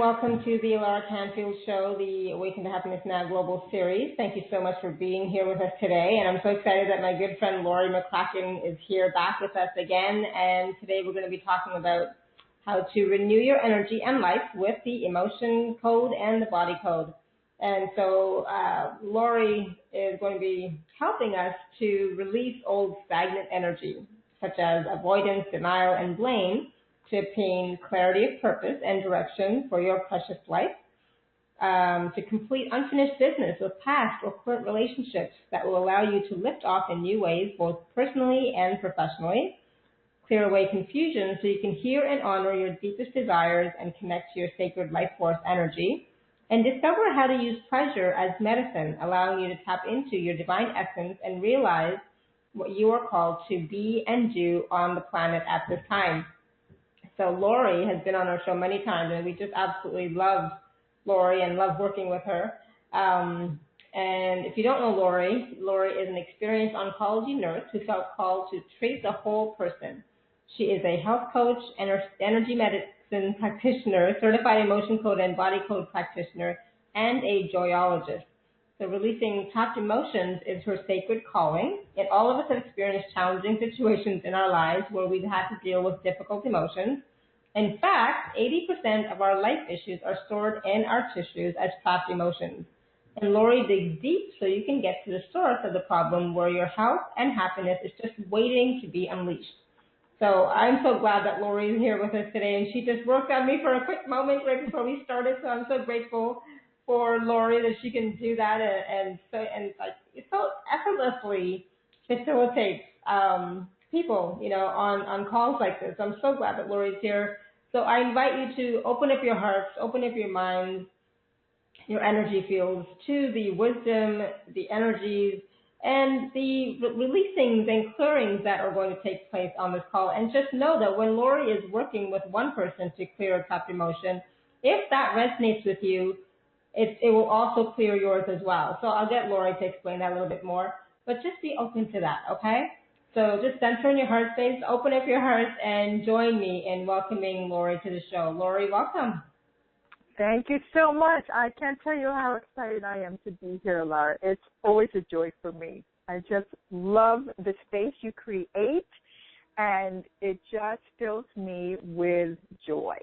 welcome to the Laura Canfield Show, the Awaken to Happiness Now Global Series. Thank you so much for being here with us today, and I'm so excited that my good friend Laurie McCracken is here back with us again, and today we're going to be talking about how to renew your energy and life with the emotion code and the body code. And so Laurie is going to be helping us to release old stagnant energy, such as avoidance, denial, and blame, to obtain clarity of purpose and direction for your precious life, to complete unfinished business with past or current relationships that will allow you to lift off in new ways, both personally and professionally, clear away confusion so you can hear and honor your deepest desires and connect to your sacred life force energy, and discover how to use pleasure as medicine, allowing you to tap into your divine essence and realize what you are called to be and do on the planet at this time. So Laurie has been on our show many times, and we just absolutely love Laurie and love working with her. And if you don't know Laurie, Laurie is an experienced oncology nurse who felt called to treat the whole person. She is a health coach, energy medicine practitioner, certified emotion code and body code practitioner, and a joyologist. So releasing trapped emotions is her sacred calling. And all of us have experienced challenging situations in our lives where we've had to deal with difficult emotions. In fact, 80% of our life issues are stored in our tissues as trapped emotions. And Laurie digs deep so you can get to the source of the problem where your health and happiness is just waiting to be unleashed. So I'm so glad that Laurie is here with us today, and she just worked on me for a quick moment right before we started. So I'm so grateful for Laurie that she can do that and so effortlessly facilitates people, on calls like this. I'm so glad that Laurie's here. So I invite you to open up your hearts, open up your minds, your energy fields to the wisdom, the energies, and the releasings and clearings that are going to take place on this call. And just know that when Laurie is working with one person to clear a trapped emotion, if that resonates with you, it will also clear yours as well. So I'll get Laurie to explain that a little bit more, but just be open to that, okay? So just center in your heart space, open up your hearts, and join me in welcoming Laurie to the show. Laurie, welcome. Thank you so much. I can't tell you how excited I am to be here, Laura. It's always a joy for me. I just love the space you create, and it just fills me with joy.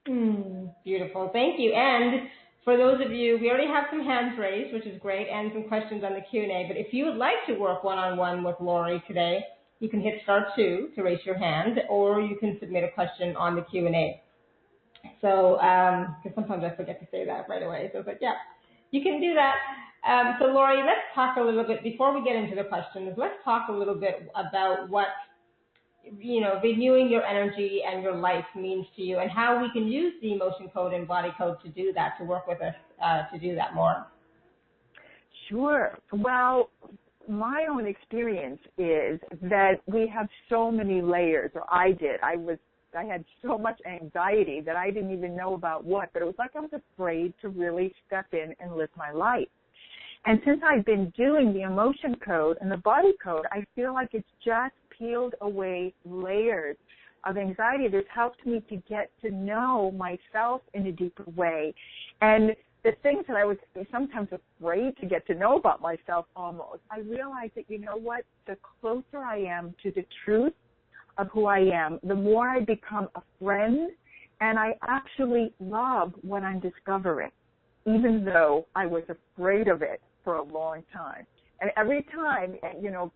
Beautiful. Thank you. And for those of you, we already have some hands raised, which is great, and some questions on the Q&A. But if you would like to work one-on-one with Laurie today, you can hit *2 to raise your hand, or you can submit a question on the Q&A. So, because sometimes I forget to say that right away. So it's like, yeah, you can do that. So Laurie, let's talk a little bit, before we get into the questions, let's talk a little bit about what, renewing your energy and your life means to you, and how we can use the emotion code and body code to do that, to work with us to do that more. Sure. Well, my own experience is that we have so many layers, or I did. I had so much anxiety that I didn't even know about what, but it was like I was afraid to really step in and live my life. And since I've been doing the emotion code and the body code, I feel like it's just peeled away layers of anxiety that's helped me to get to know myself in a deeper way. And the things that I was sometimes afraid to get to know about myself almost, I realized that, you know what, the closer I am to the truth of who I am, the more I become a friend, and I actually love what I'm discovering, even though I was afraid of it for a long time. And every time,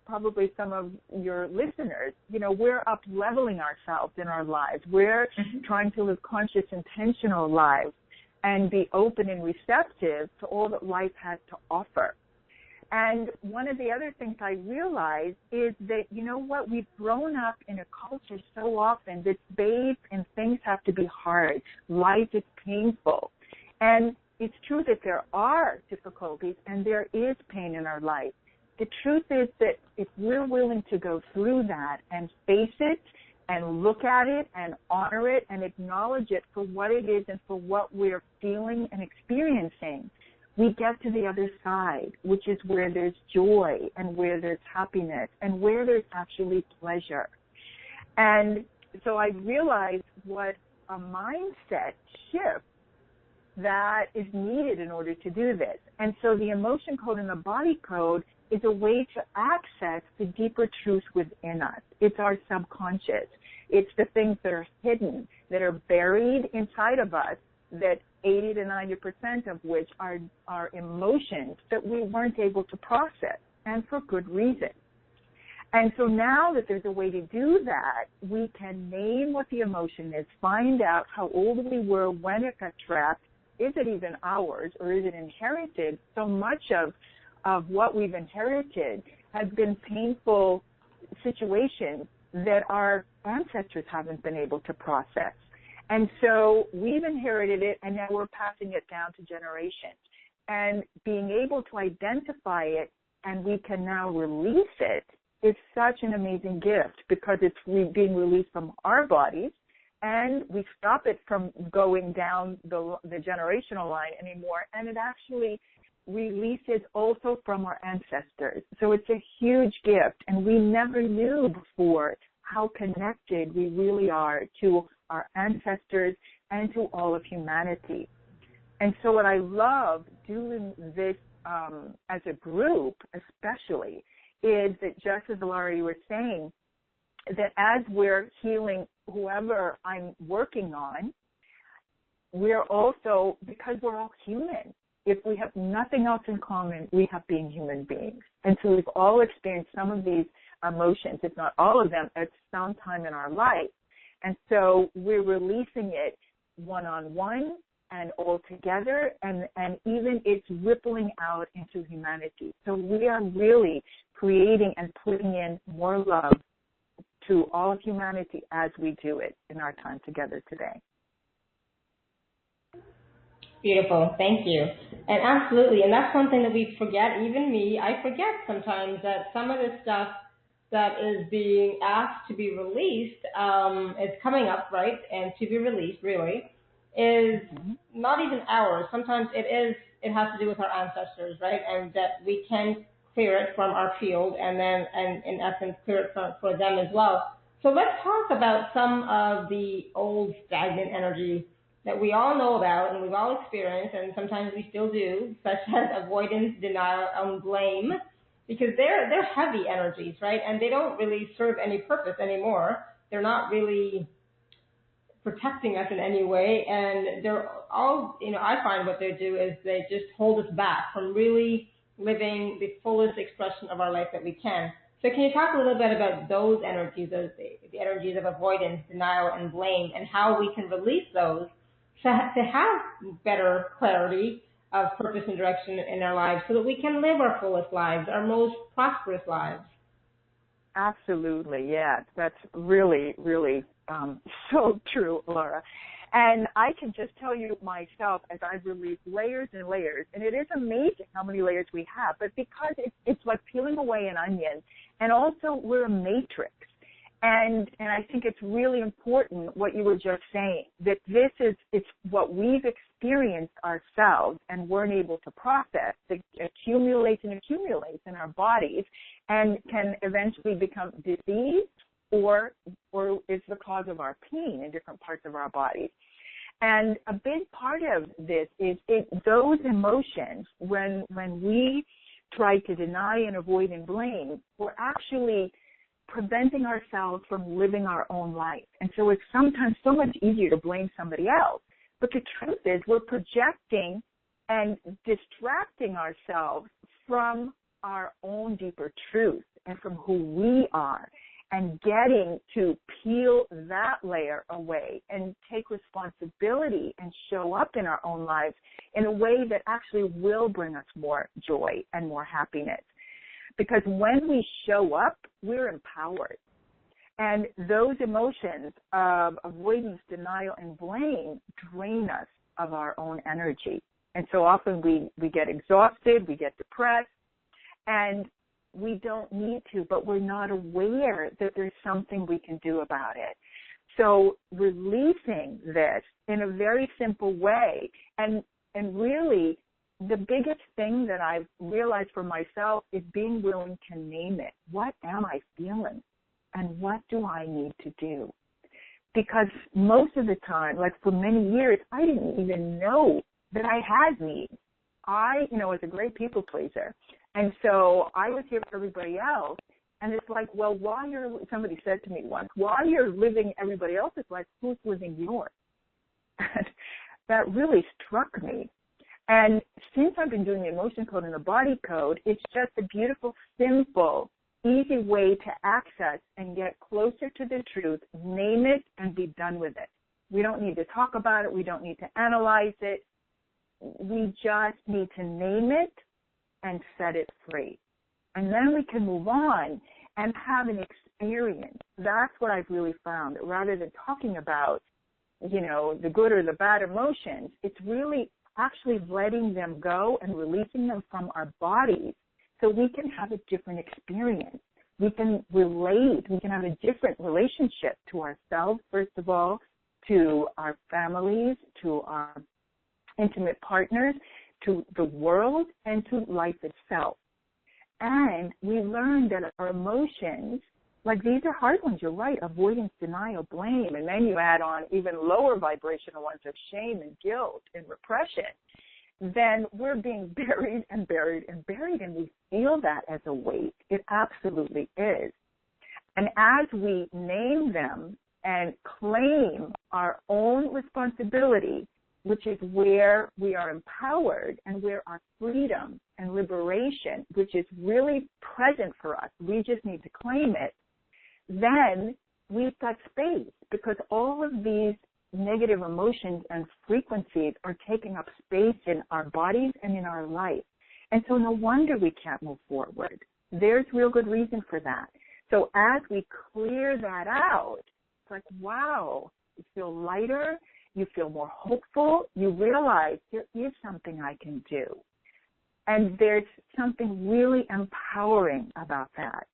probably some of your listeners, we're up-leveling ourselves in our lives. We're trying to live conscious, intentional lives and be open and receptive to all that life has to offer. And one of the other things I realized is that, we've grown up in a culture so often that's bathed and things have to be hard. Life is painful. And it's true that there are difficulties and there is pain in our life. The truth is that if we're willing to go through that and face it and look at it and honor it and acknowledge it for what it is and for what we're feeling and experiencing, we get to the other side, which is where there's joy and where there's happiness and where there's actually pleasure. And so I realized what a mindset shift that is needed in order to do this. And so the emotion code and the body code is a way to access the deeper truth within us. It's our subconscious. It's the things that are hidden, that are buried inside of us, that 80 to 90% of which are emotions that we weren't able to process, and for good reason. And so now that there's a way to do that, we can name what the emotion is, find out how old we were when it got trapped. Is it even ours, or is it inherited? So much of what we've inherited has been painful situations that our ancestors haven't been able to process. And so we've inherited it, and now we're passing it down to generations. And being able to identify it, and we can now release it, is such an amazing gift, because it's being released from our bodies, and we stop it from going down the generational line anymore, and it actually releases also from our ancestors. So it's a huge gift, and we never knew before how connected we really are to our ancestors and to all of humanity. And so what I love doing this as a group especially is that, just as Laurie was saying, that as we're healing whoever I'm working on, we're also, because we're all human, if we have nothing else in common, we have being human beings. And so we've all experienced some of these emotions, if not all of them, at some time in our life. And so we're releasing it one-on-one and all together, and even it's rippling out into humanity. So we are really creating and putting in more love to all of humanity as we do it in our time together today. Beautiful. Thank you. And absolutely. And that's something that we forget. Even me, I forget sometimes that some of the stuff that is being asked to be released is coming up, right? And to be released, really, is not even ours. Sometimes it has to do with our ancestors, right? And that we can clear it from our field, and then, and in essence, clear it for them as well. So let's talk about some of the old stagnant energy that we all know about and we've all experienced, and sometimes we still do, such as avoidance, denial, and blame, because they're heavy energies, right? And they don't really serve any purpose anymore. They're not really protecting us in any way, and they're all, I find what they do is they just hold us back from really living the fullest expression of our life that we can. So can you talk a little bit about those energies, the energies of avoidance, denial, and blame, and how we can release those to have better clarity of purpose and direction in our lives, so that we can live our fullest lives, our most prosperous lives? Absolutely, yes. That's really, really so true, Laura. And I can just tell you myself, as I've released layers and layers, and it is amazing how many layers we have, but because it's like peeling away an onion, and also we're a matrix. And I think it's really important what you were just saying, that it's what we've experienced ourselves and weren't able to process, that accumulates and accumulates in our bodies and can eventually become disease or is the cause of our pain in different parts of our bodies. And a big part of this is those emotions, when we try to deny and avoid and blame, we're actually preventing ourselves from living our own life. And so it's sometimes so much easier to blame somebody else. But the truth is we're projecting and distracting ourselves from our own deeper truth and from who we are, and getting to peel that layer away and take responsibility and show up in our own lives in a way that actually will bring us more joy and more happiness. Because when we show up, we're empowered. And those emotions of avoidance, denial, and blame drain us of our own energy. And so often we get exhausted, we get depressed, and we don't need to, but we're not aware that there's something we can do about it. So releasing this in a very simple way, and really the biggest thing that I've realized for myself is being willing to name it. What am I feeling? And what do I need to do? Because most of the time, like for many years, I didn't even know that I had needs. I, was a great people pleaser. And so I was here for everybody else. And it's like, well, somebody said to me once, while you're living everybody else's life, who's living yours? And that really struck me. And since I've been doing the emotion code and the body code, it's just a beautiful, simple, easy way to access and get closer to the truth, name it, and be done with it. We don't need to talk about it. We don't need to analyze it. We just need to name it and set it free. And then we can move on and have an experience. That's what I've really found. Rather than talking about, the good or the bad emotions, it's really actually letting them go and releasing them from our bodies so we can have a different experience. We can relate. We can have a different relationship to ourselves, first of all, to our families, to our intimate partners, to the world, and to life itself. And we learn that our emotions, like these are hard ones, you're right, avoidance, denial, blame, and then you add on even lower vibrational ones of shame and guilt and repression, then we're being buried and buried and buried, and we feel that as a weight. It absolutely is. And as we name them and claim our own responsibility, which is where we are empowered and where our freedom and liberation, which is really present for us, we just need to claim it, then we've got space, because all of these negative emotions and frequencies are taking up space in our bodies and in our life. And so no wonder we can't move forward. There's real good reason for that. So as we clear that out, it's like, wow, you feel lighter, you feel more hopeful, you realize there is something I can do. And there's something really empowering about that.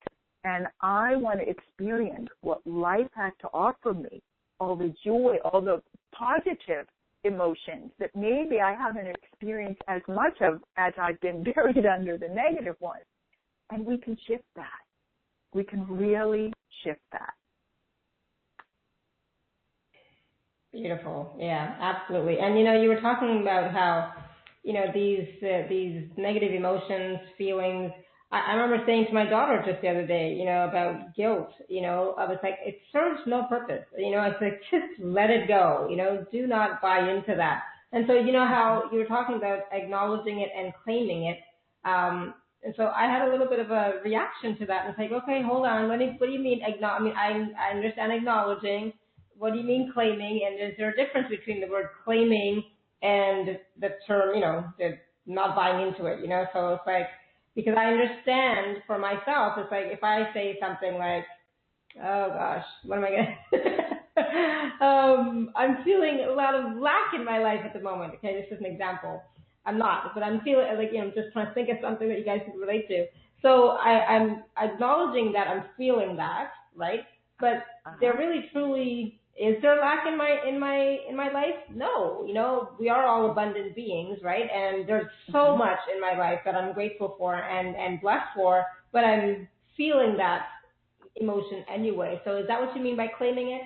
And I want to experience what life has to offer me, all the joy, all the positive emotions that maybe I haven't experienced as much of as I've been buried under the negative ones. And we can shift that. We can really shift that. Beautiful. Yeah, absolutely. And, you were talking about how, these negative emotions, feelings. I remember saying to my daughter just the other day, about guilt, I was like, it serves no purpose. It's like, just let it go, do not buy into that. And so, how you were talking about acknowledging it and claiming it. And so I had a little bit of a reaction to that. And it's like, okay, hold on. What do you mean? I understand acknowledging. What do you mean claiming? And is there a difference between the word claiming and the term, the not buying into it, So it's like, because I understand for myself, it's like if I say something like, oh gosh, what am I going to, I'm feeling a lot of lack in my life at the moment. Okay, this is an example. I'm not, but I'm feeling like, I'm just trying to think of something that you guys can relate to. So I'm acknowledging that I'm feeling that, right? But there really truly, is there lack in my life? No, we are all abundant beings, right? And there's so much in my life that I'm grateful for and blessed for, but I'm feeling that emotion anyway. So is that what you mean by claiming it?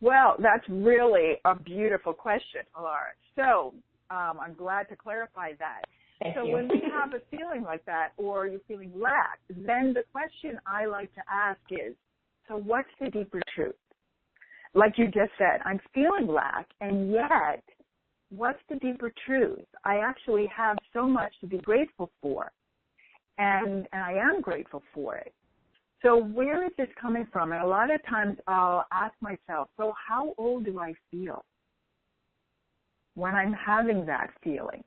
Well, that's really a beautiful question, Laura. So I'm glad to clarify that. Thank so you. When we have a feeling like that, or you're feeling lack, then the question I like to ask is, so what's the deeper truth? Like you just said, I'm feeling lack, and yet, what's the deeper truth? I actually have so much to be grateful for, and I am grateful for it. So where is this coming from? And a lot of times I'll ask myself, so how old do I feel when I'm having that feeling?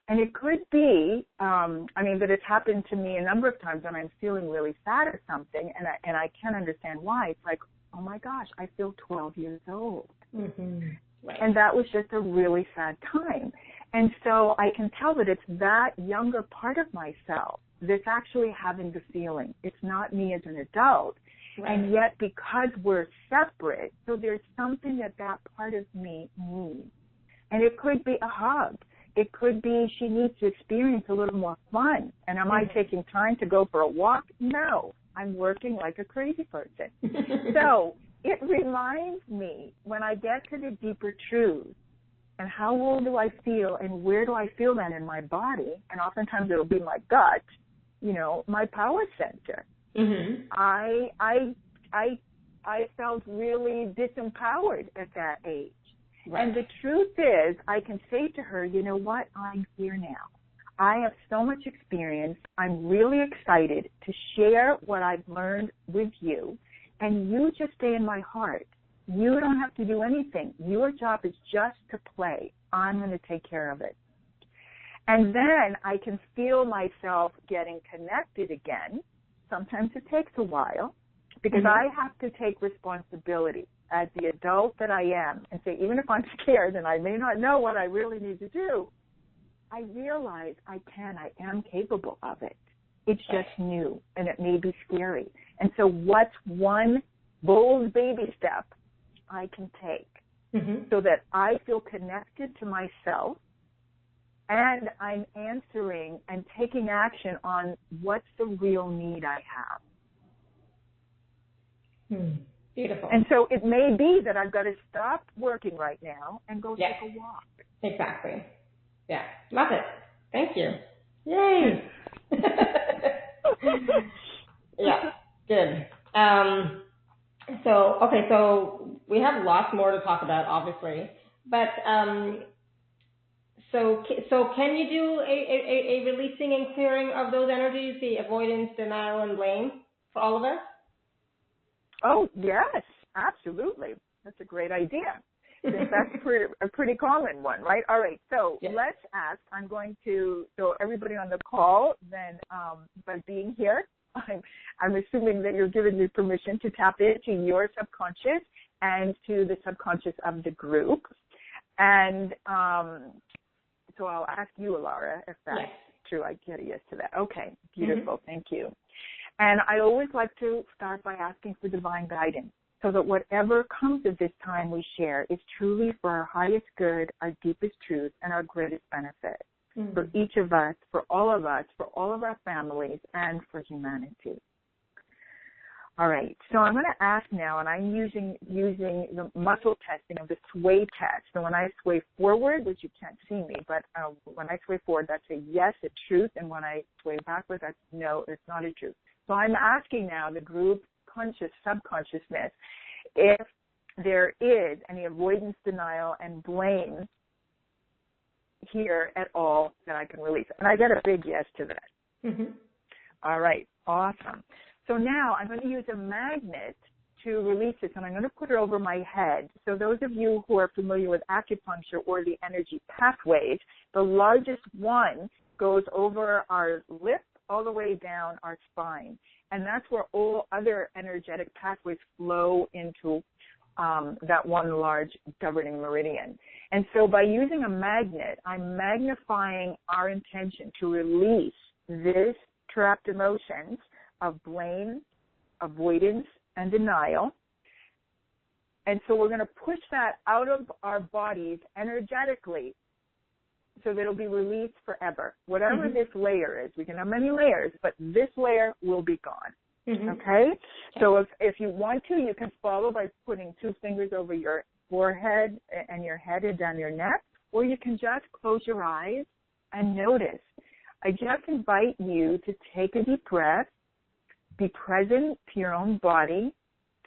And it could be, that it's happened to me a number of times when I'm feeling really sad or something, and I can't understand why. It's like, oh my gosh, I feel 12 years old. Mm-hmm. Right. And that was just a really sad time. And so I can tell that it's that younger part of myself that's actually having the feeling. It's not me as an adult. Right. And yet because we're separate, so there's something that part of me needs. And it could be a hug. It could be she needs to experience a little more fun. And am I taking time to go for a walk? No. I'm working like a crazy person. So it reminds me, when I get to the deeper truth, and how well do I feel, and where do I feel that in my body? And oftentimes it'll be my gut, my power center. Mm-hmm. I felt really disempowered at that age. Right. And the truth is, I can say to her, you know what, I'm here now. I have so much experience. I'm really excited to share what I've learned with you, and you just stay in my heart. You don't have to do anything. Your job is just to play. I'm going to take care of it. And then I can feel myself getting connected again. Sometimes it takes a while because I have to take responsibility as the adult that I am and say, even if I'm scared and I may not know what I really need to do, I realize I am capable of it. It's just new and it may be scary. And so what's one bold baby step I can take so that I feel connected to myself and I'm answering and taking action on what's the real need I have. Beautiful. And so it may be that I've got to stop working right now and go take a walk. Exactly. Yeah. Love it. Thank you. Yay. Yeah. Good. So we have lots more to talk about, obviously, but so can you do a releasing and clearing of those energies, the avoidance, denial, and blame for all of us? Oh, yes, absolutely. That's a great idea. That's a pretty common one, right? All right, so let's ask. So everybody on the call, then by being here, I'm assuming that you're giving me permission to tap into your subconscious and to the subconscious of the group. And so I'll ask you, Laura, if that's true. I get a yes to that. Okay, beautiful. Thank you. And I always like to start by asking for divine guidance so that whatever comes of this time we share is truly for our highest good, our deepest truth, and our greatest benefit for each of us, for all of our families, and for humanity. All right, so I'm going to ask now, and I'm using the muscle testing of the sway test. So when I sway forward, which you can't see me, but when I sway forward, that's a yes, a truth, and when I sway backward, that's no, it's not a truth. So I'm asking now the group subconsciousness if there is any avoidance, denial, and blame here at all that I can release. And I get a big yes to that. All right, awesome. So now I'm going to use a magnet to release this, and I'm going to put it over my head. So those of you who are familiar with acupuncture or the energy pathways, the largest one goes over our lip all the way down our spine. And that's where all other energetic pathways flow into that one large governing meridian. And so by using a magnet, I'm magnifying our intention to release this trapped emotions of blame, avoidance, and denial. And so we're going to push that out of our bodies energetically so that it'll be released forever. Whatever this layer is, we can have many layers, but this layer will be gone. Okay? So if you want to, you can follow by putting 2 fingers over your forehead and your head and down your neck, or you can just close your eyes and notice. I just invite you to take a deep breath, be present to your own body,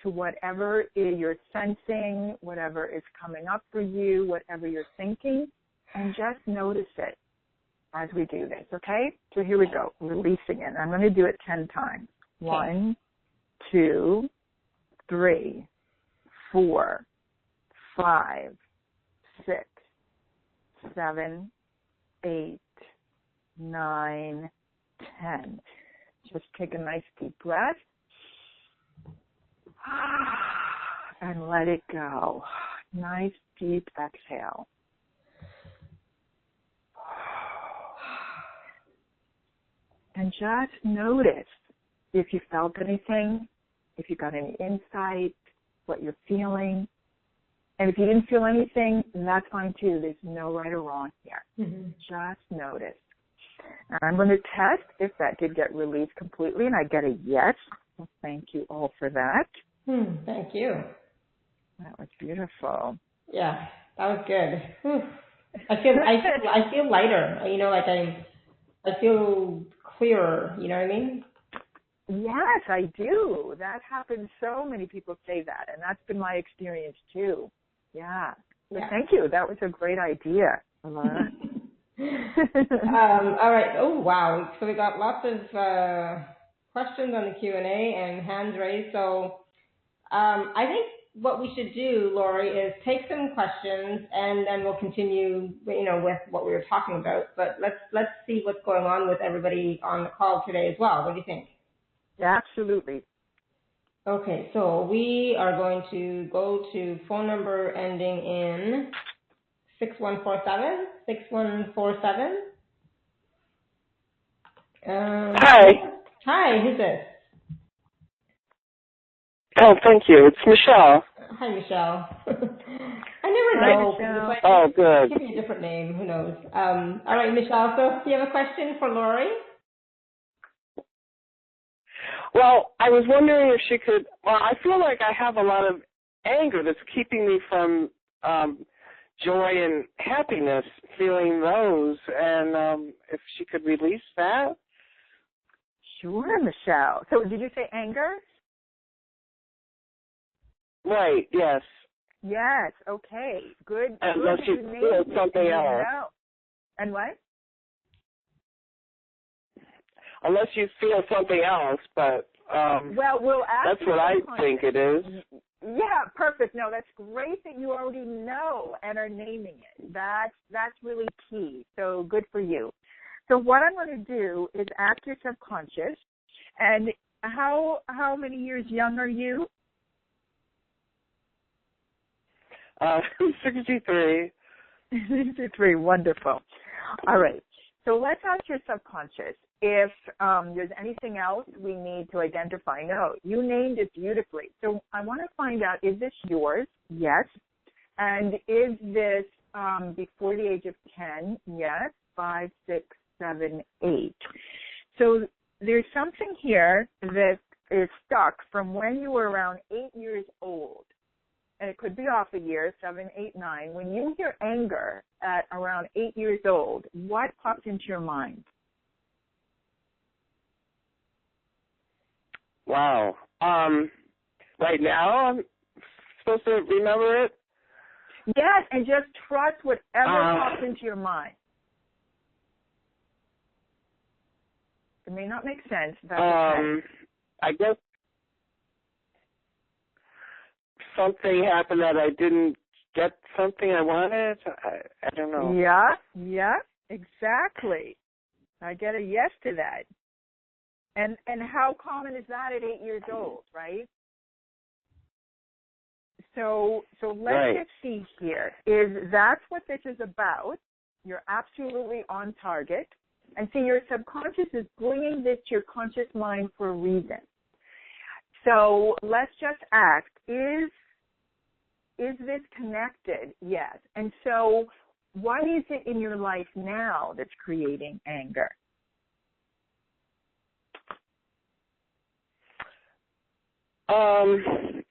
to whatever you're sensing, whatever is coming up for you, whatever you're thinking, and just notice it as we do this, okay? So here we go, releasing it. I'm going to do it 10 times. 1, 2, 3, 4, 5, 6, 7, 8, 9, 10. Just take a nice deep breath and let it go. Nice deep exhale. And just notice if you felt anything, if you got any insight, what you're feeling. And if you didn't feel anything, then that's fine too. There's no right or wrong here. Just notice. And I'm going to test if that did get released completely, and I get a yes. Well, thank you all for that. Thank you. That was beautiful. Yeah. That was good. Whew. I feel lighter. You know, like I feel clearer. You know what I mean? Yes, I do. That happens. So many people say that, and that's been my experience too. Yeah. So Yeah. thank you. That was a great idea, Alana. All right. Oh, wow. So we got lots of questions on the Q&A and hands raised. So I think what we should do, Laurie, is take some questions and then we'll continue, you know, with what we were talking about. But let's see what's going on with everybody on the call today as well. What do you think? Absolutely. Okay, so we are going to go to phone number ending in 6147. 6147. Hi. Hi, who's this? Oh, thank you. It's Michelle. Hi, Michelle. I never Hi, know. Michelle. Oh, good. Give me a different name. Who knows? All right, Michelle. So, do you have a question for Laurie? Well, I was wondering if she could. Well, I feel like I have a lot of anger that's keeping me from joy and happiness, feeling those, and if she could release that. Sure, Michelle. So did you say anger? Right. Yes. Yes. Okay. Good. Unless Good. you feel something else. No. And what? Unless you feel something else, but Well, we'll ask. that's what I think it is. Yeah, perfect. No, that's great that you already know and are naming it. That's really key. So good for you. So what I'm going to do is ask your subconscious. And how many years young are you? 63. 63. Wonderful. All right. So let's ask your subconscious if there's anything else we need to identify. No, you named it beautifully. So I want to find out, is this yours? Yes. And is this before the age of 10? Yes. 5, 6, 7, 8. So there's something here that is stuck from when you were around 8 years old. And it could be off a year, 7, 8, 9. When you hear anger at around 8 years old, what pops into your mind? Wow. Right now, I'm supposed to remember it? Yes, and just trust whatever pops into your mind. It may not make sense. That's okay. I guess something happened that I didn't get something I wanted. I don't know. Yeah, exactly. I get a yes to that. And how common is that at 8 years old, right? So let's just see here. That's what this is about. You're absolutely on target. And see, your subconscious is bringing this to your conscious mind for a reason. So let's just ask, is this connected? Yes. And so what is it in your life now that's creating anger?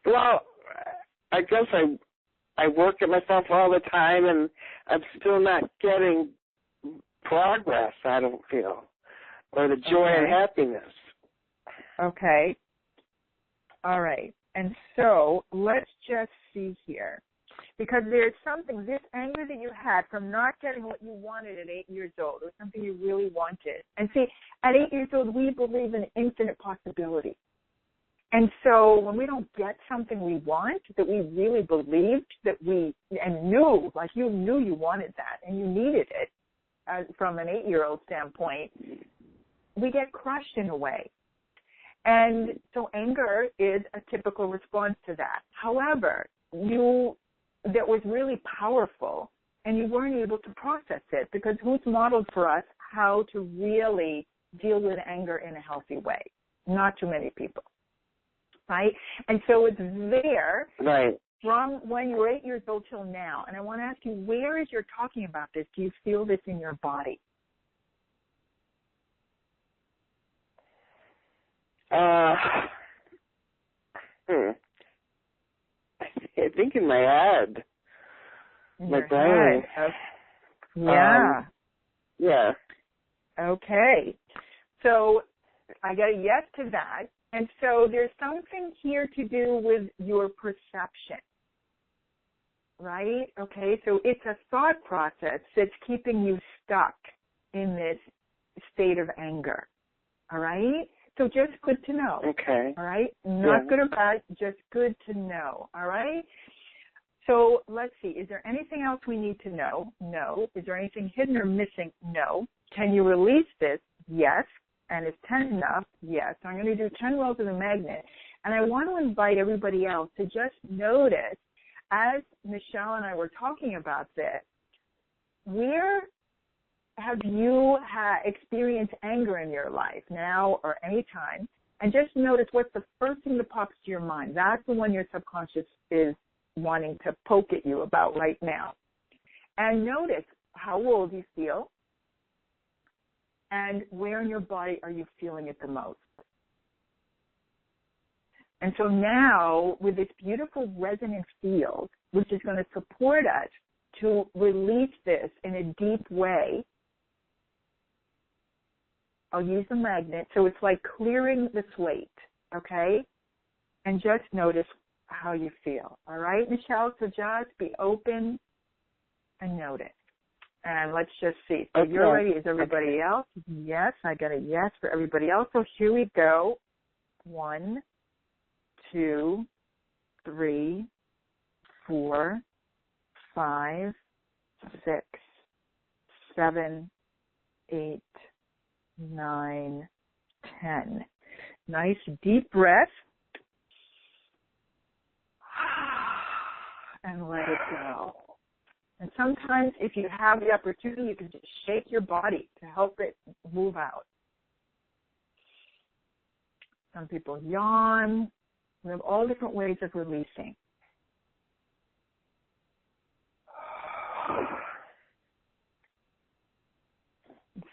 Well, I guess I work at myself all the time, and I'm still not getting progress, I don't feel, or the joy and happiness. Okay. All right. And so let's just see here. Because there's something, this anger that you had from not getting what you wanted at 8 years old, or something you really wanted. And see, at 8 years old, we believe in infinite possibility. And so when we don't get something we want, that we really believed that and knew, like you knew you wanted that and you needed it from an 8-year-old standpoint, we get crushed in a way. And so anger is a typical response to that. However, that was really powerful and you weren't able to process it because who's modeled for us how to really deal with anger in a healthy way? Not too many people. Right? And so it's there from when you were 8 years old till now. And I want to ask you, where is you're talking about this? Do you feel this in your body? I think in my head. In my your brain. head. Yeah. Yeah. Okay. So I got a yes to that. And so there's something here to do with your perception, right? Okay, so it's a thought process that's keeping you stuck in this state of anger, all right? So just good to know, Okay. all right? Not good or bad, just good to know, all right? So let's see, is there anything else we need to know? No. Is there anything hidden or missing? No. Can you release this? Yes. And is 10 enough? Yes. So I'm going to do 10 rolls of the magnet. And I want to invite everybody else to just notice, as Michelle and I were talking about this, where have you experienced anger in your life, now or any time? And just notice what's the first thing that pops to your mind. That's the one your subconscious is wanting to poke at you about right now. And notice how old you feel and where in your body are you feeling it the most. And so now, with this beautiful resonant field, which is going to support us to release this in a deep way, I'll use the magnet. So it's like clearing the slate, okay? And just notice how you feel, all right, Michelle? So just be open and notice. And let's just see. So you're ready. Is everybody else? Yes, I got a yes for everybody else. So here we go. 1, 2, 3, 4, 5, 6, 7, 8, 9, 10. Nice deep breath. And let it go. And sometimes if you have the opportunity, you can just shake your body to help it move out. Some people yawn. We have all different ways of releasing.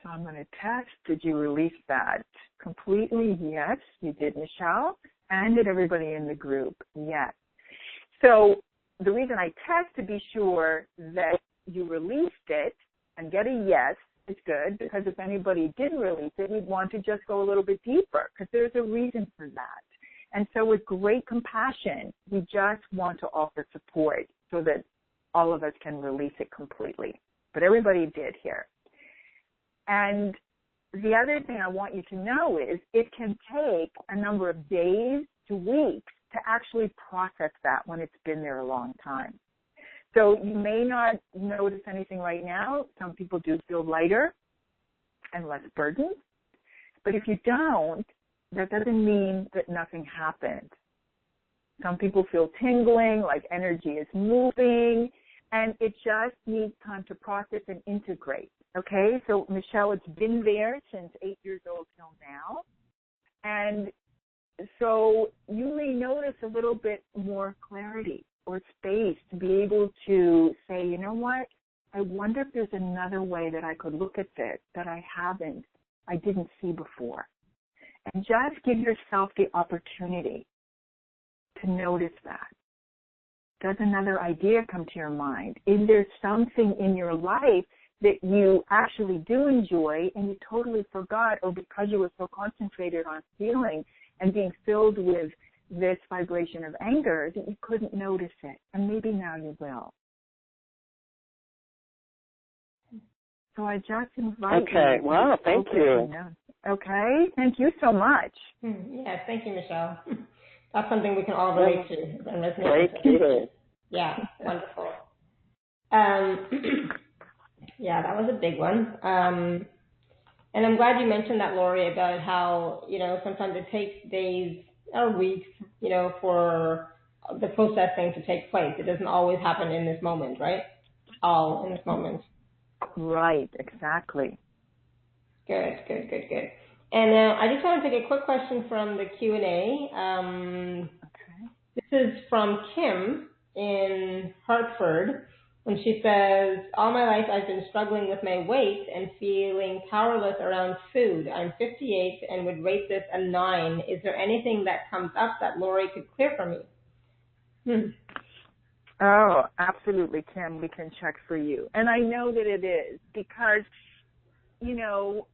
So I'm going to test. Did you release that completely? Yes, you did, Michelle. And did everybody in the group? Yes. So the reason I test to be sure that you released it and get a yes is good, because if anybody didn't release it, we'd want to just go a little bit deeper, because there's a reason for that. And so with great compassion, we just want to offer support so that all of us can release it completely. But everybody did here. And the other thing I want you to know is it can take a number of days to weeks to actually process that when it's been there a long time. So you may not notice anything right now. Some people do feel lighter and less burdened. But if you don't, that doesn't mean that nothing happened. Some people feel tingling, like energy is moving, and it just needs time to process and integrate. Okay, so Michelle, it's been there since 8 years old till now. And so you may notice a little bit more clarity or space to be able to say, you know what, I wonder if there's another way that I could look at this that I didn't see before. And just give yourself the opportunity to notice that. Does another idea come to your mind? Is there something in your life that you actually do enjoy and you totally forgot, or because you were so concentrated on feeling and being filled with this vibration of anger that you couldn't notice it? And maybe now you will. So I just invite you. Okay, wow, thank you. Okay, thank you so much. Yes, thank you, Michelle. That's something we can all relate to and resonate Thank with. you. Yeah, wonderful. Yeah, that was a big one. And I'm glad you mentioned that, Laurie, about how, sometimes it takes days or weeks, for the processing to take place. It doesn't always happen in this moment, right? All in this moment. Right, exactly. Good. And I just want to take a quick question from the Q&A. Okay. This is from Kim in Hartford. And she says, all my life I've been struggling with my weight and feeling powerless around food. I'm 58 and would rate this a 9. Is there anything that comes up that Laurie could clear for me? Oh, absolutely, Kim. We can check for you. And I know that it is because, you know,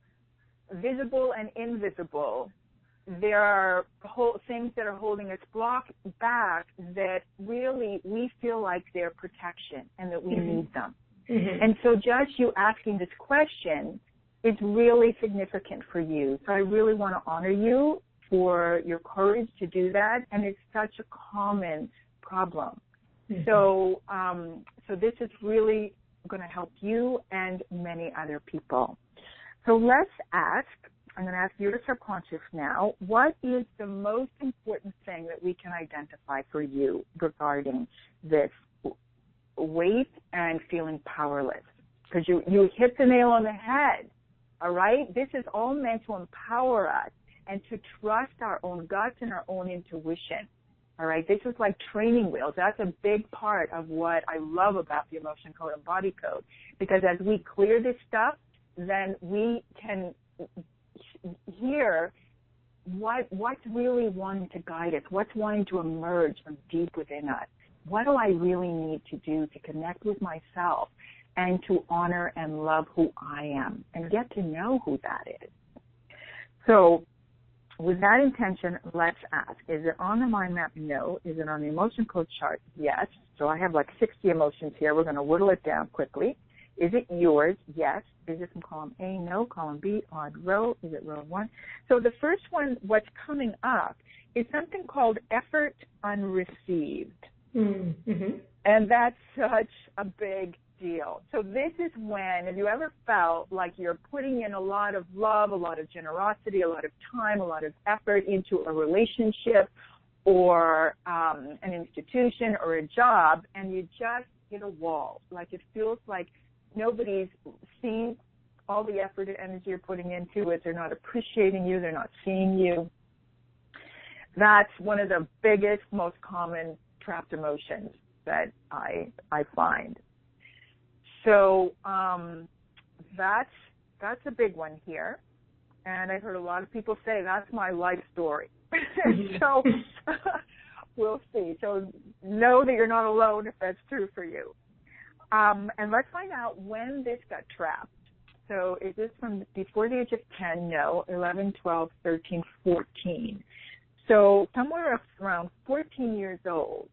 visible and invisible, there are things that are holding us back that really we feel like they're protection and that we need them. Mm-hmm. And so just you asking this question is really significant for you. So I really want to honor you for your courage to do that. And it's such a common problem. Mm-hmm. So this is really going to help you and many other people. So let's ask, I'm going to ask your subconscious now, what is the most important thing that we can identify for you regarding this weight and feeling powerless? Because you hit the nail on the head, all right? This is all meant to empower us and to trust our own guts and our own intuition, all right? This is like training wheels. That's a big part of what I love about the emotion code and body code, because as we clear this stuff, then we can hear what's really wanting to guide us, what's wanting to emerge from deep within us. What do I really need to do to connect with myself and to honor and love who I am and get to know who that is? So with that intention, let's ask, is it on the mind map? No. Is it on the emotion code chart? Yes. So I have like 60 emotions here. We're going to whittle it down quickly. Is it yours? Yes. Is it from column A? No. Column B, odd row. Is it row 1? So the first one, what's coming up, is something called effort unreceived. Mm-hmm. And that's such a big deal. So this is when, have you ever felt like you're putting in a lot of love, a lot of generosity, a lot of time, a lot of effort into a relationship or an institution or a job, and you just hit a wall? Like it feels like nobody's seeing all the effort and energy you're putting into it. They're not appreciating you. They're not seeing you. That's one of the biggest, most common trapped emotions that I find. So that's a big one here. And I've heard a lot of people say that's my life story. So we'll see. So know that you're not alone if that's true for you. And let's find out when this got trapped. So is this from before the age of 10? No, 11, 12, 13, 14. So somewhere around 14 years old,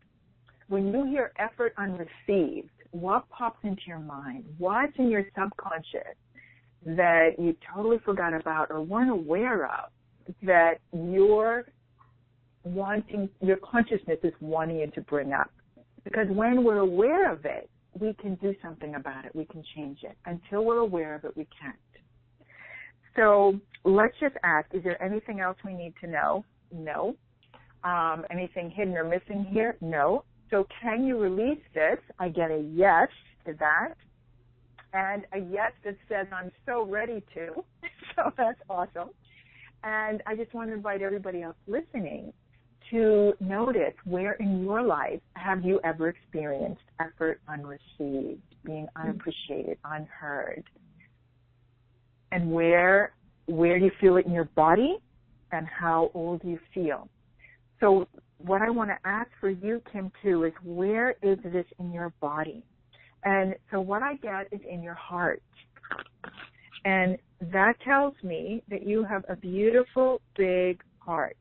when you hear effort unreceived, what pops into your mind? What's in your subconscious that you totally forgot about or weren't aware of that your consciousness is wanting you to bring up? Because when we're aware of it, we can do something about it. We can change it. Until we're aware of it, we can't. So let's just ask, is there anything else we need to know? No. Anything hidden or missing here? No. So can you release this? I get a yes to that. And a yes that says, I'm so ready to. So that's awesome. And I just want to invite everybody else listening to notice where in your life have you ever experienced effort unreceived, being unappreciated, unheard, and where do you feel it in your body, and how old do you feel? So what I want to ask for you, Kim, too, is where is this in your body? And so what I get is in your heart. And that tells me that you have a beautiful, big heart.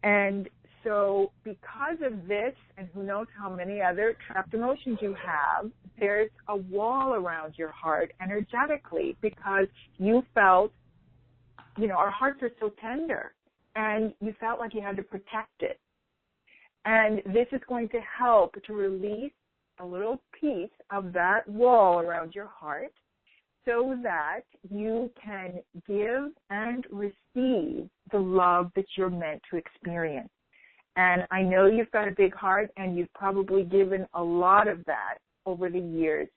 And so because of this, and who knows how many other trapped emotions you have, there's a wall around your heart energetically because you felt, our hearts are so tender, and you felt like you had to protect it. And this is going to help to release a little piece of that wall around your heart so that you can give and receive the love that you're meant to experience. And I know you've got a big heart, and you've probably given a lot of that over the years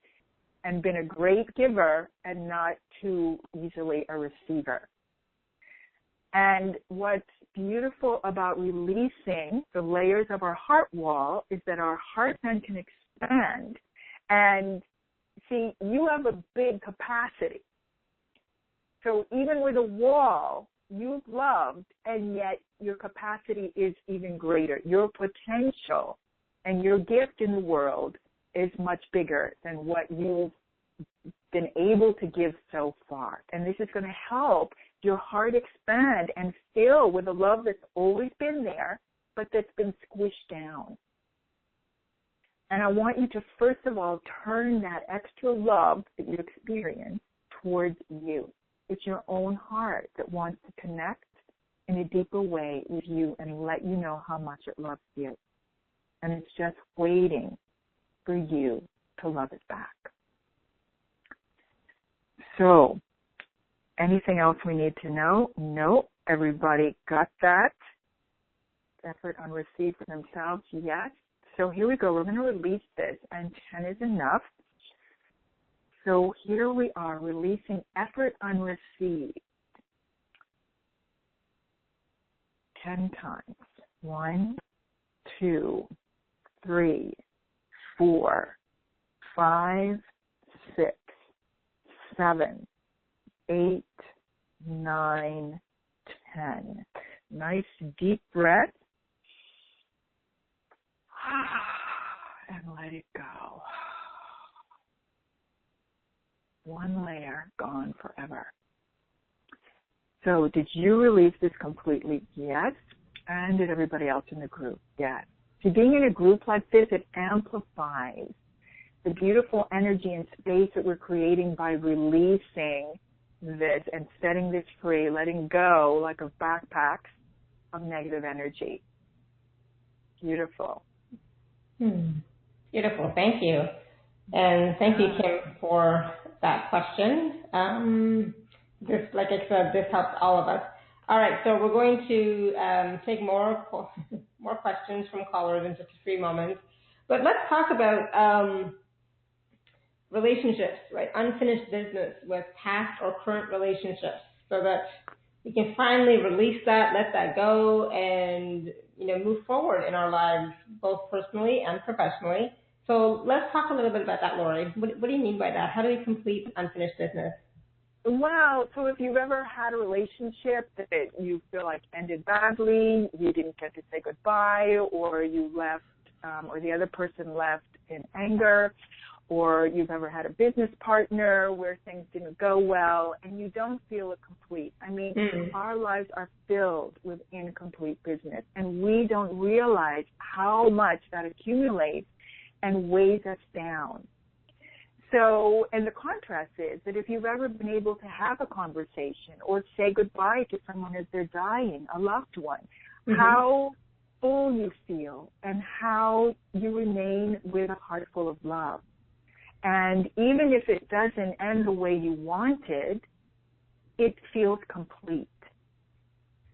and been a great giver and not too easily a receiver. And what's beautiful about releasing the layers of our heart wall is that our heart then can expand. And see, you have a big capacity. So even with a wall, you've loved, and yet your capacity is even greater. Your potential And your gift in the world is much bigger than what you've been able to give so far. And this is going to help your heart expand and fill with a love that's always been there, but that's been squished down. And I want you to, first of all, turn that extra love that you experience towards you. It's your own heart that wants to connect in a deeper way with you and let you know how much it loves you. And it's just waiting for you to love it back. So, anything else we need to know? No. Everybody got that? Effort unreceived for themselves? Yes. So here we go. We're going to release this, and 10 is enough. So here we are, releasing effort unreceived 10 times. 1, 2, 3, 4, 5, 6, 7, 8, 9, 10. Nice deep breath. And let it go. One layer gone forever. So did you release this completely? Yes. And did everybody else in the group? Yes. So being in a group like this, it amplifies the beautiful energy and space that we're creating by releasing this and setting this free, letting go like of backpacks of negative energy. Beautiful. Beautiful. Thank you. And thank you, Kim, for that question. This, like I said, this helps all of us. All right, so we're going to take more questions from callers in just a few moments. But let's talk about relationships, right? Unfinished business with past or current relationships, so that we can finally release that, let that go, and move forward in our lives, both personally and professionally. So let's talk a little bit about that, Laurie. What do you mean by that? How do we complete unfinished business? Well, so if you've ever had a relationship that you feel like ended badly, you didn't get to say goodbye, or you left, or the other person left in anger, or you've ever had a business partner where things didn't go well and you don't feel it complete. I mean, our lives are filled with incomplete business, and we don't realize how much that accumulates and weighs us down. So, and the contrast is that if you've ever been able to have a conversation or say goodbye to someone as they're dying, a loved one, how full you feel and how you remain with a heart full of love. And even if it doesn't end the way you wanted, it feels complete.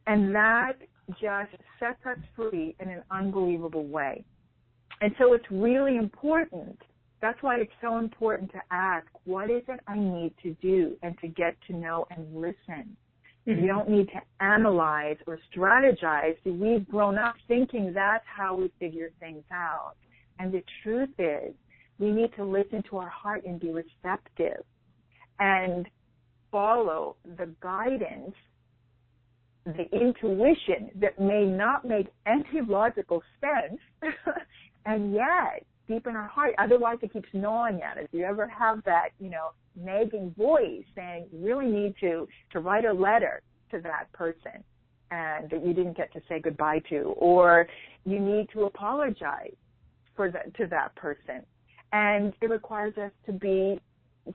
And that just sets us free in an unbelievable way. And so it's really important. That's why it's so important to ask, what is it I need to do, and to get to know and listen. You don't need to analyze or strategize. We've grown up thinking that's how we figure things out. And the truth is, we need to listen to our heart and be receptive and follow the guidance, the intuition that may not make any logical sense, and yet deep in our heart, otherwise it keeps gnawing at us. You ever have that, nagging voice saying you really need to write a letter to that person and that you didn't get to say goodbye to, or you need to apologize to that person. And it requires us to be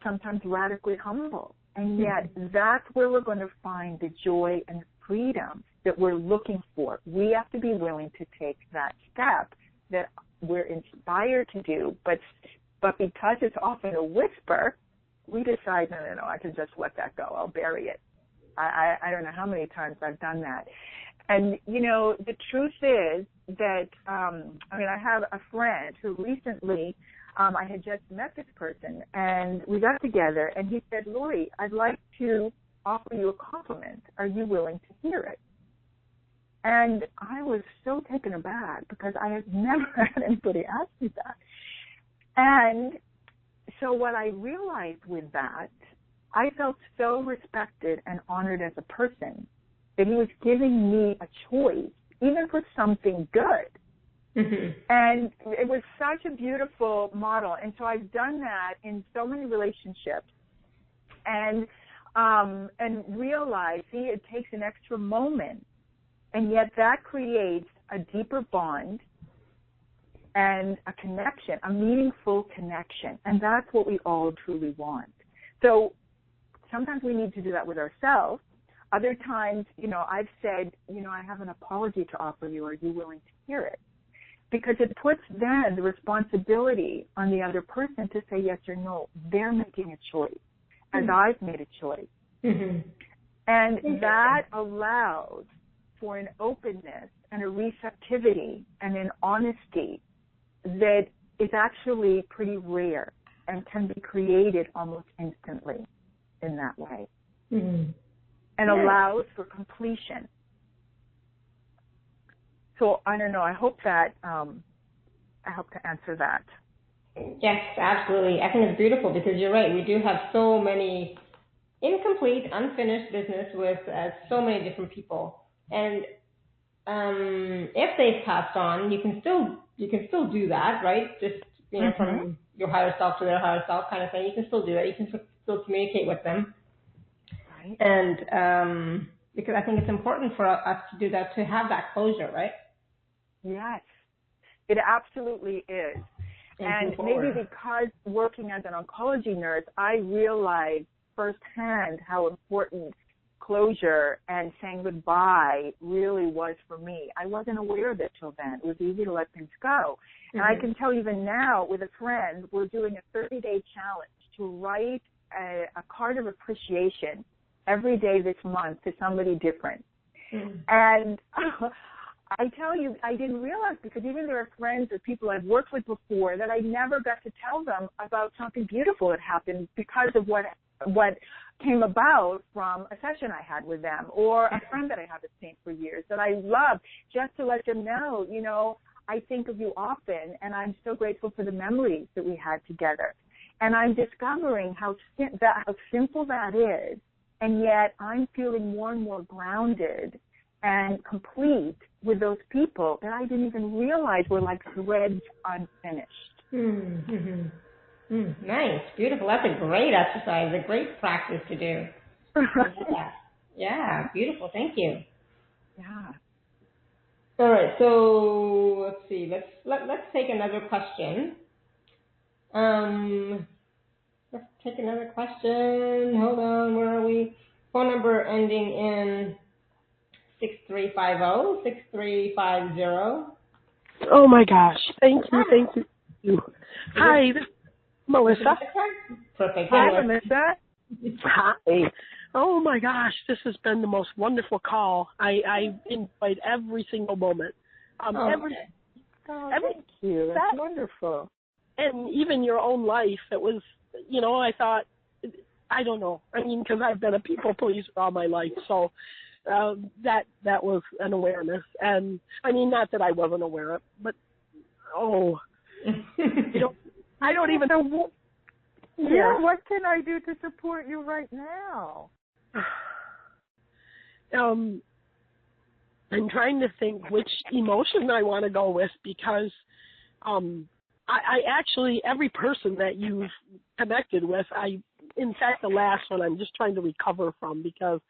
sometimes radically humble. And yet that's where we're going to find the joy and the freedom that we're looking for. We have to be willing to take that step that we're inspired to do, but because it's often a whisper, we decide, no, I can just let that go. I'll bury it. I don't know how many times I've done that. And, the truth is that, I have a friend who recently, I had just met this person, and we got together, and he said, Laurie, I'd like to offer you a compliment. Are you willing to hear it? And I was so taken aback because I had never had anybody ask me that. And so what I realized with that, I felt so respected and honored as a person that he was giving me a choice, even for something good, Mm-hmm. And it was such a beautiful model. And so I've done that in so many relationships and realize, see, it takes an extra moment, and yet that creates a deeper bond and a connection, a meaningful connection. And that's what we all truly want. So sometimes we need to do that with ourselves. Other times, I've said, I have an apology to offer you. Are you willing to hear it? Because it puts then the responsibility on the other person to say yes or no. They're making a choice, as I've made a choice. Mm-hmm. And that allows for an openness and a receptivity and an honesty that is actually pretty rare and can be created almost instantly in that way. Mm-hmm. And allows for completion. So I don't know. I hope to answer that. Yes, absolutely. I think it's beautiful because you're right. We do have so many incomplete, unfinished business with so many different people, and if they've passed on, you can still do that, right? Just from your higher self to their higher self kind of thing. You can still do that. You can still communicate with them, right? And because I think it's important for us to do that, to have that closure, right? Yes, it absolutely is. And maybe because working as an oncology nurse, I realized firsthand how important closure and saying goodbye really was for me. I wasn't aware of it till then. It was easy to let things go. And I can tell even now with a friend, we're doing a 30-day challenge to write a card of appreciation every day this month to somebody different. And I tell you, I didn't realize, because even there are friends or people I've worked with before that I never got to tell them about something beautiful that happened because of what came about from a session I had with them, or a friend that I haven't seen for years that I love, just to let them know, I think of you often, and I'm so grateful for the memories that we had together. And I'm discovering how simple that is, and yet I'm feeling more and more grounded and complete with those people that I didn't even realize were like threads unfinished. Nice, beautiful. That's a great exercise, a great practice to do. Yeah, beautiful. Thank you. Yeah. All right, so let's see. Let's take another question. Let's take another question. Hold on, where are we? Phone number ending in 6350, 6350. Oh my gosh! Thank you. Hi, this is Melissa. Perfect. Hi, Melissa. Hi. Oh my gosh, this has been the most wonderful call. I enjoyed every single moment. Thank you. That's wonderful. And even your own life, it was, I thought, I don't know. I mean, because I've been a people pleaser all my life, so that was an awareness. And I mean, not that I wasn't aware of, but I don't even know what. Yeah, what can I do to support you right now? I'm trying to think which emotion I want to go with, because I actually, every person that you've connected with, in fact, the last one I'm just trying to recover from, because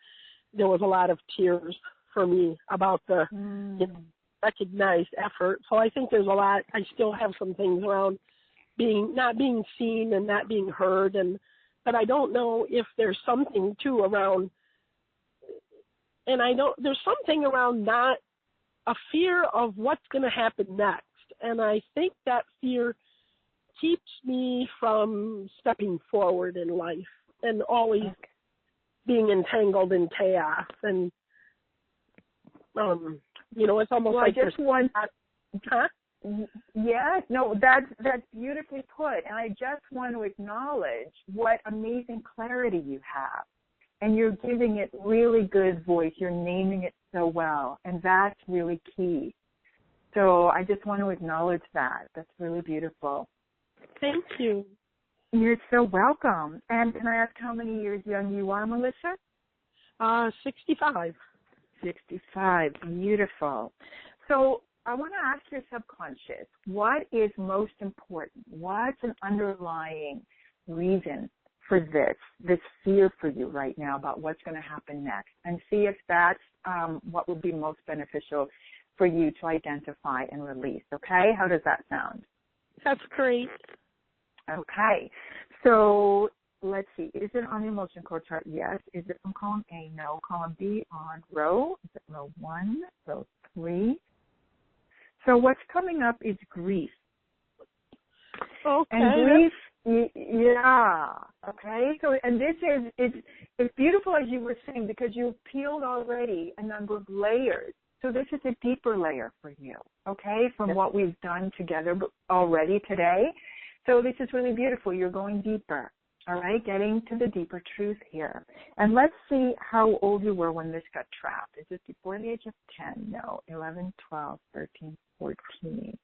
there was a lot of tears for me about the recognized effort. So I think there's a lot, I still have some things around not being seen and not being heard, but I don't know if there's something too around, and there's something around not a fear of what's going to happen next, and I think that fear keeps me from stepping forward in life and always being entangled in chaos, and it's almost like I just want. Yes, no, that's beautifully put. And I just want to acknowledge what amazing clarity you have. And you're giving it really good voice. You're naming it so well. And that's really key. So I just want to acknowledge that. That's really beautiful. Thank you. You're so welcome. And can I ask how many years young you are, Melissa? 65. 65. Beautiful. So I want to ask your subconscious, what is most important? What's an underlying reason for this fear for you right now about what's going to happen next? And see if that's what would be most beneficial for you to identify and release, okay? How does that sound? That's great. Okay. So let's see. Is it on the emotion code chart? Yes. Is it from column A? No. Column B on row? Is it row 1, row 3? So what's coming up is grief. Okay. And grief, yeah. Okay. So, and this is, it's beautiful as you were saying because you've peeled already a number of layers. So this is a deeper layer for you, okay, from what we've done together already today. So this is really beautiful. You're going deeper, all right, getting to the deeper truth here. And let's see how old you were when this got trapped. Is this before the age of 10? No, 11, 12, 13, 14.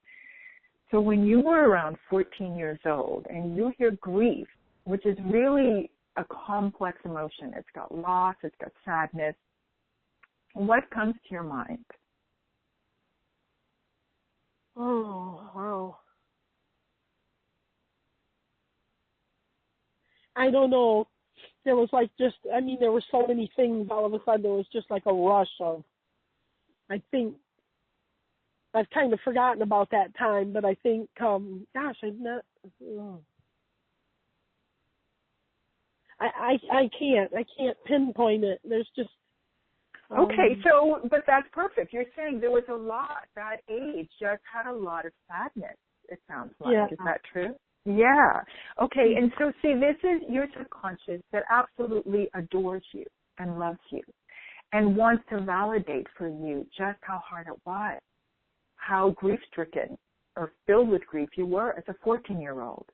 So when you were around 14 years old and you hear grief, which is really a complex emotion, it's got loss, it's got sadness, what comes to your mind? Oh, wow. I don't know. There was like there were so many things all of a sudden. There was just like a rush of, I think, I've kind of forgotten about that time, but I think, gosh, I'm not, I can't pinpoint it. There's just, okay, so, but that's perfect. You're saying there was a lot, that age just had a lot of sadness, it sounds like. Yeah. Is that true? Yeah. Okay, and so see, this is your subconscious that absolutely adores you and loves you and wants to validate for you just how hard it was, how grief-stricken or filled with grief you were as a 14-year-old.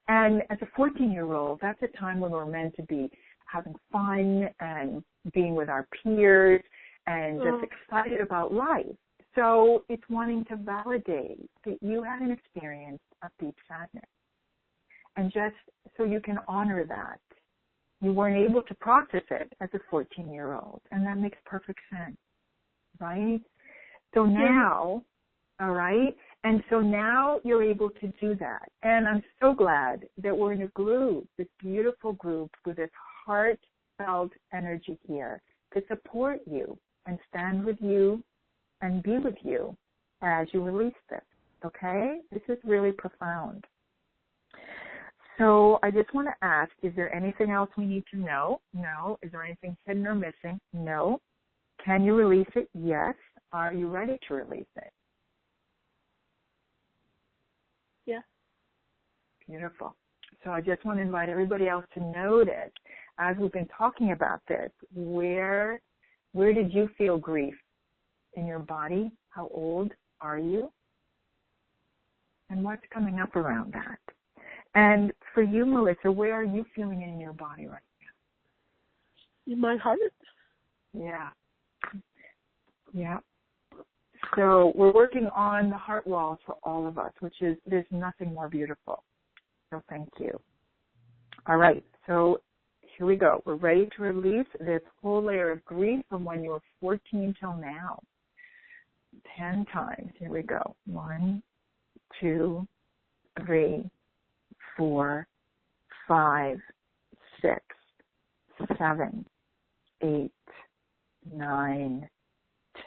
And as a 14-year-old, that's a time when we're meant to be having fun and being with our peers and just excited about life. So it's wanting to validate that you had an experience of deep sadness. And just so you can honor that. You weren't able to process it as a 14-year-old. And that makes perfect sense, right? So now, all right, and so now you're able to do that. And I'm so glad that we're in a group, this beautiful group with this heartfelt energy here to support you and stand with you and be with you as you release this, okay? This is really profound. So I just want to ask, is there anything else we need to know? No. Is there anything hidden or missing? No. Can you release it? Yes. Are you ready to release it? Yeah. Beautiful. So I just want to invite everybody else to notice, as we've been talking about this, where did you feel grief in your body? How old are you? And what's coming up around that? And for you, Melissa, where are you feeling it in your body right now? In my heart? Yeah. Yeah. So we're working on the heart walls for all of us, which is, there's nothing more beautiful. So thank you. All right. So here we go. We're ready to release this whole layer of grief from when you were 14 till now. 10 times. Here we go. 1, 2, 3, 4, 5, 6, 7, 8, 9,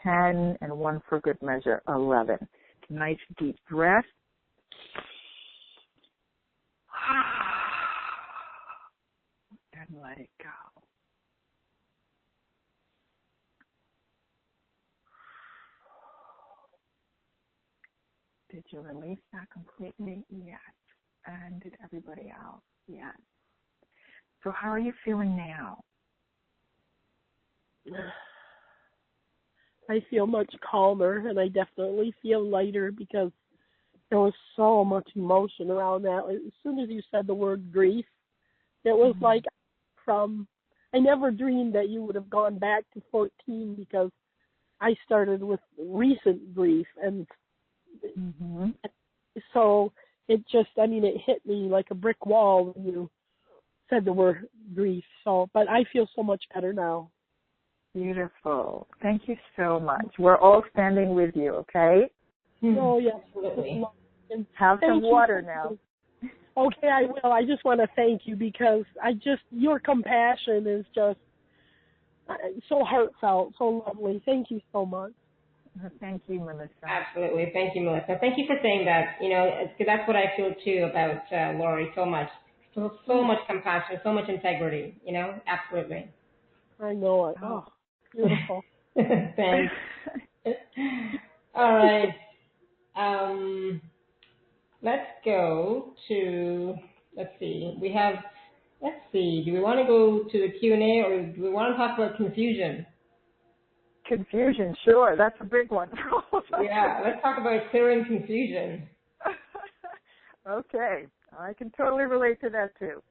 10, and 1 for good measure, 11. Nice deep breath. And let it go. Did you release that completely? Yes. And did everybody else? Yes. So how are you feeling now? I feel much calmer, and I definitely feel lighter because there was so much emotion around that. As soon as you said the word grief, it was like I never dreamed that you would have gone back to 14 because I started with recent grief, and so it just, it hit me like a brick wall when you said the word grief. So, but I feel so much better now. Beautiful. Thank you so much. We're all standing with you, okay? Oh, yes. Absolutely. And Have some thank you. water now. Okay, I will. I just want to thank you because your compassion is just so heartfelt, so lovely. Thank you so much. Thank you, Melissa. Absolutely. Thank you, Melissa. Thank you for saying that. That's what I feel too about Laurie so much. So much compassion, so much integrity, absolutely. I know it. Oh, beautiful. Thanks. All right. Let's go to, let's see, do we want to go to the Q&A or do we want to talk about confusion? Confusion, sure. That's a big one. Yeah, let's talk about clearing confusion. Okay. I can totally relate to that too.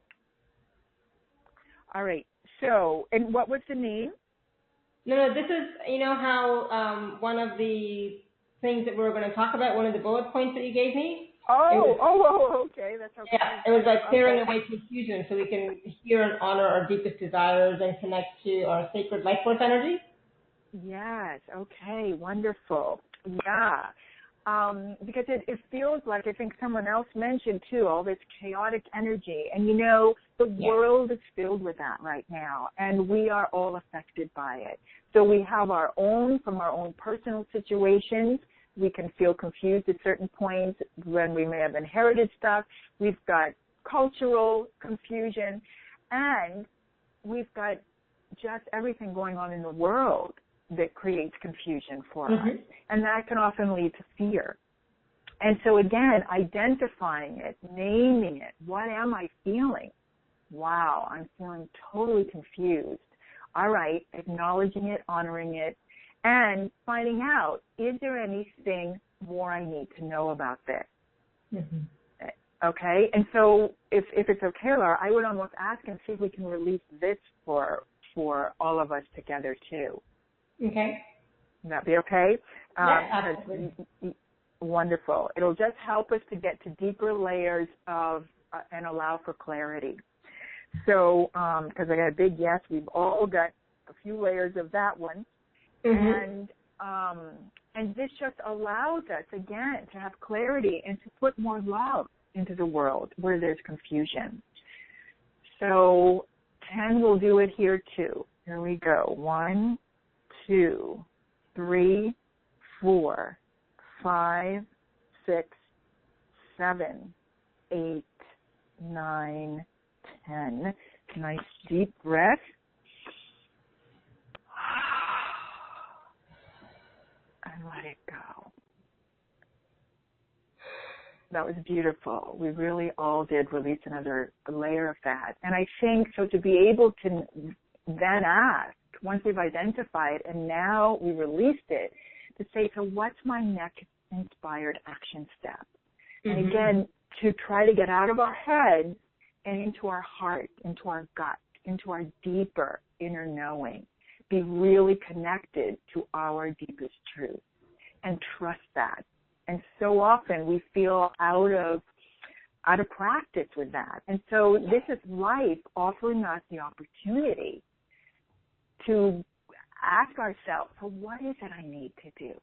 All right. So, and what was the name? No, this is, how one of the things that we were going to talk about, one of the bullet points that you gave me? Okay. That's okay. Yeah, it was like clearing away confusion so we can hear and honor our deepest desires and connect to our sacred life force energy. Yes. Okay. Wonderful. Yeah. Because it feels like, I think someone else mentioned too, all this chaotic energy. And the world is filled with that right now. And we are all affected by it. So we have from our own personal situations. We can feel confused at certain points when we may have inherited stuff. We've got cultural confusion. And we've got just everything going on in the world that creates confusion for us. And that can often lead to fear. And so again, identifying it, naming it, what am I feeling? Wow, I'm feeling totally confused. All right, acknowledging it, honoring it, and finding out, is there anything more I need to know about this? Okay, and so if it's okay, Laura, I would almost ask and see if we can release this for all of us together too. Okay. Would that be okay? Yes, absolutely. Wonderful. It'll just help us to get to deeper layers of and allow for clarity. So, because I got a big yes, we've all got a few layers of that one, and this just allows us again to have clarity and to put more love into the world where there's confusion. So, 10 will do it here too. Here we go. 1, 2, 3, 4, 5, 6, 7, 8, 9, 10. Nice deep breath. And let it go. That was beautiful. We really all did release another layer of that. And I think, so to be able to then ask, once we've identified and now we released it, to say, so what's my next inspired action step? And again, to try to get out of our heads and into our heart, into our gut, into our deeper inner knowing. Be really connected to our deepest truth and trust that. And so often we feel out of practice with that. And so this is life offering us the opportunity to ask ourselves, so what is it I need to do?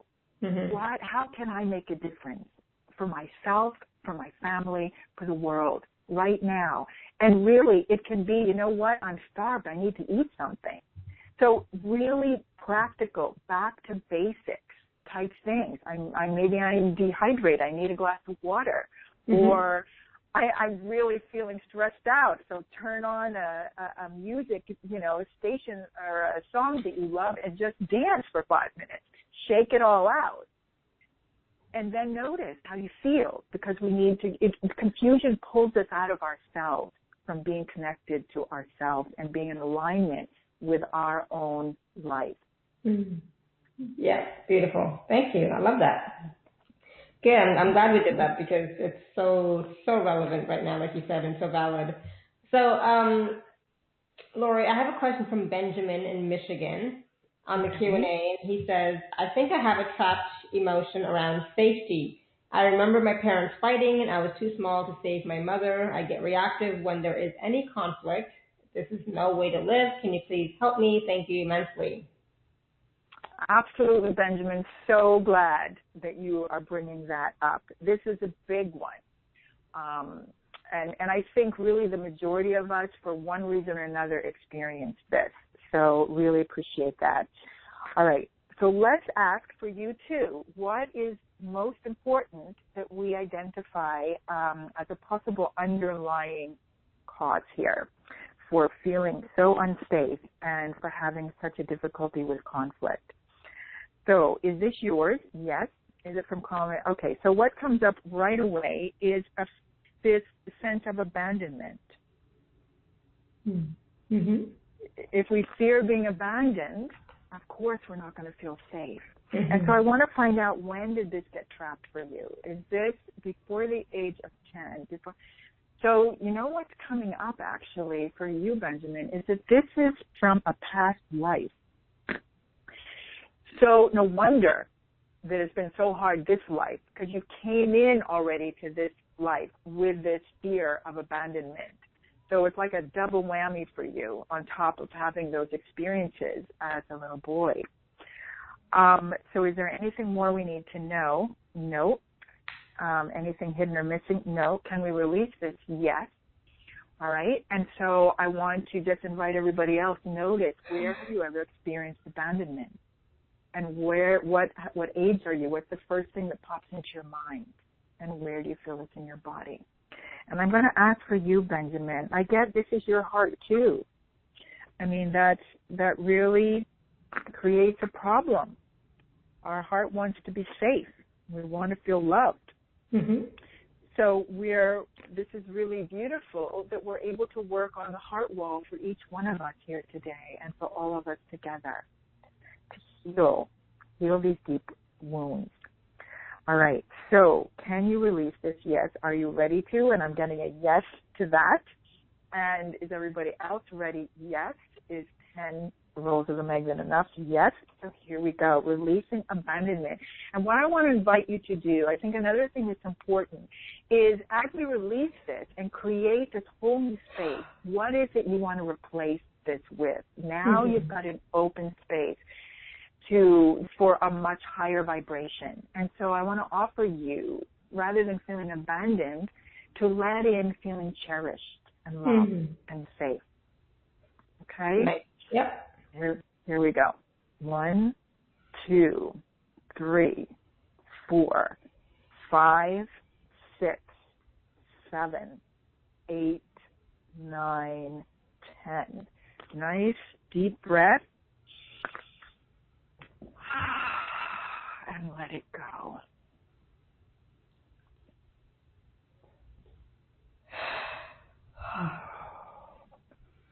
How can I make a difference for myself, for my family, for the world right now? And really, it can be, you know what, I'm starved, I need to eat something. So really practical, back to basics type things. Maybe I'm dehydrated, I need a glass of water. Or I'm really feeling stressed out, so turn on a music, a station or a song that you love and just dance for 5 minutes. Shake it all out. And then notice how you feel, because we need to, confusion pulls us out of ourselves, from being connected to ourselves and being in alignment with our own life. Yes, beautiful. Thank you. I love that. Good. I'm glad we did that because it's so relevant right now, like you said, and so valid. So, Laurie, I have a question from Benjamin in Michigan on the Q&A. He says, I think I have a trapped emotion around safety. I remember my parents fighting and I was too small to save my mother. I get reactive when there is any conflict. This is no way to live. Can you please help me? Thank you immensely. Absolutely, Benjamin. So glad that you are bringing that up. This is a big one. And I think really the majority of us, for one reason or another, experience this. So really appreciate that. All right. So let's ask for you too, what is most important that we identify as a possible underlying cause here for feeling so unsafe and for having such a difficulty with conflict? So is this yours? Yes. Is it from Colin? Okay. So what comes up right away is this sense of abandonment. Mm-hmm. If we fear being abandoned, of course we're not going to feel safe. Mm-hmm. And so I want to find out, when did this get trapped for you? Is this before the age of 10? So you know what's coming up actually for you, Benjamin, is that this is from a past life. So no wonder that it's been so hard this life, because you came in already to this life with this fear of abandonment. So it's like a double whammy for you on top of having those experiences as a little boy. So is there anything more we need to know? No. Anything hidden or missing? No. Can we release this? Yes. All right. And so I want to just invite everybody else, notice, where have you ever experienced abandonment? And what age are you? What's the first thing that pops into your mind? And where do you feel it's in your body? And I'm going to ask for you, Benjamin. I get this is your heart too. I mean, that really creates a problem. Our heart wants to be safe. We want to feel loved. Mm-hmm. So this is really beautiful that we're able to work on the heart wall for each one of us here today, and for all of us together to heal these deep wounds. All right, so can you release this? Yes. Are you ready to? And I'm getting a yes to that. And is everybody else ready? Yes. Is 10 rolls of the magnet enough? Yes. So here we go, releasing abandonment. And what I want to invite you to do, I think another thing that's important, is as we release this and create this whole new space, what is it you want to replace this with? Now you've got an open space for a much higher vibration. And so I want to offer you, rather than feeling abandoned, to let in feeling cherished and loved and safe. Okay? Right. Yep. Here we go. 1, 2, 3, 4, 5, 6, 7, 8, 9, 10. Nice deep breath. And let it go.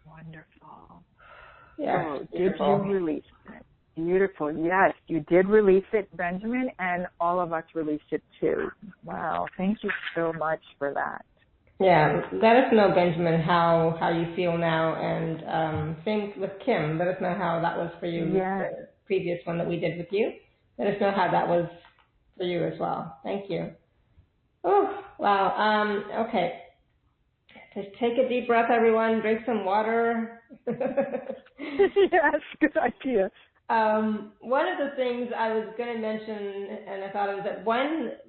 Wonderful. Yeah. So, did you release it? Beautiful. Yes, you did release it, Benjamin, and all of us released it too. Wow. Thank you so much for that. Yeah. Let us know, Benjamin, how you feel now, and same with Kim. Let us know how that was for you. Yeah. The previous one that we did with you. Let us know how that was for you as well. Thank you. Oh, wow. Okay. Just take a deep breath, everyone. Drink some water. Yes, good idea. One of the things I was going to mention, and I thought it was that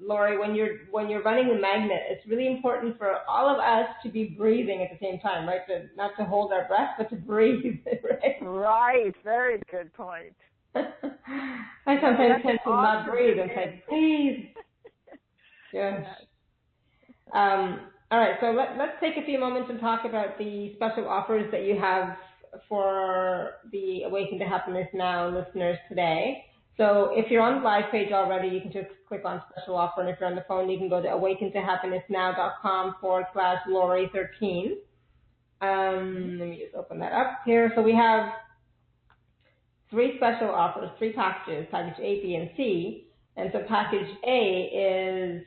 Laurie, when you're running the magnet, it's really important for all of us to be breathing at the same time, right? Not to hold our breath, but to breathe, right? Right. Very good point. I sometimes tend to not breathe and say, breathe. Yes. All right, so let's take a few moments and talk about the special offers that you have for the Awaken to Happiness Now listeners today. So if you're on the live page already, you can just click on special offer, and if you're on the phone, you can go to awakentohappinessnow.com/Laurie13. Let me just open that up here. So we have 3 special offers, 3 packages, package A, B, and C. And so package A is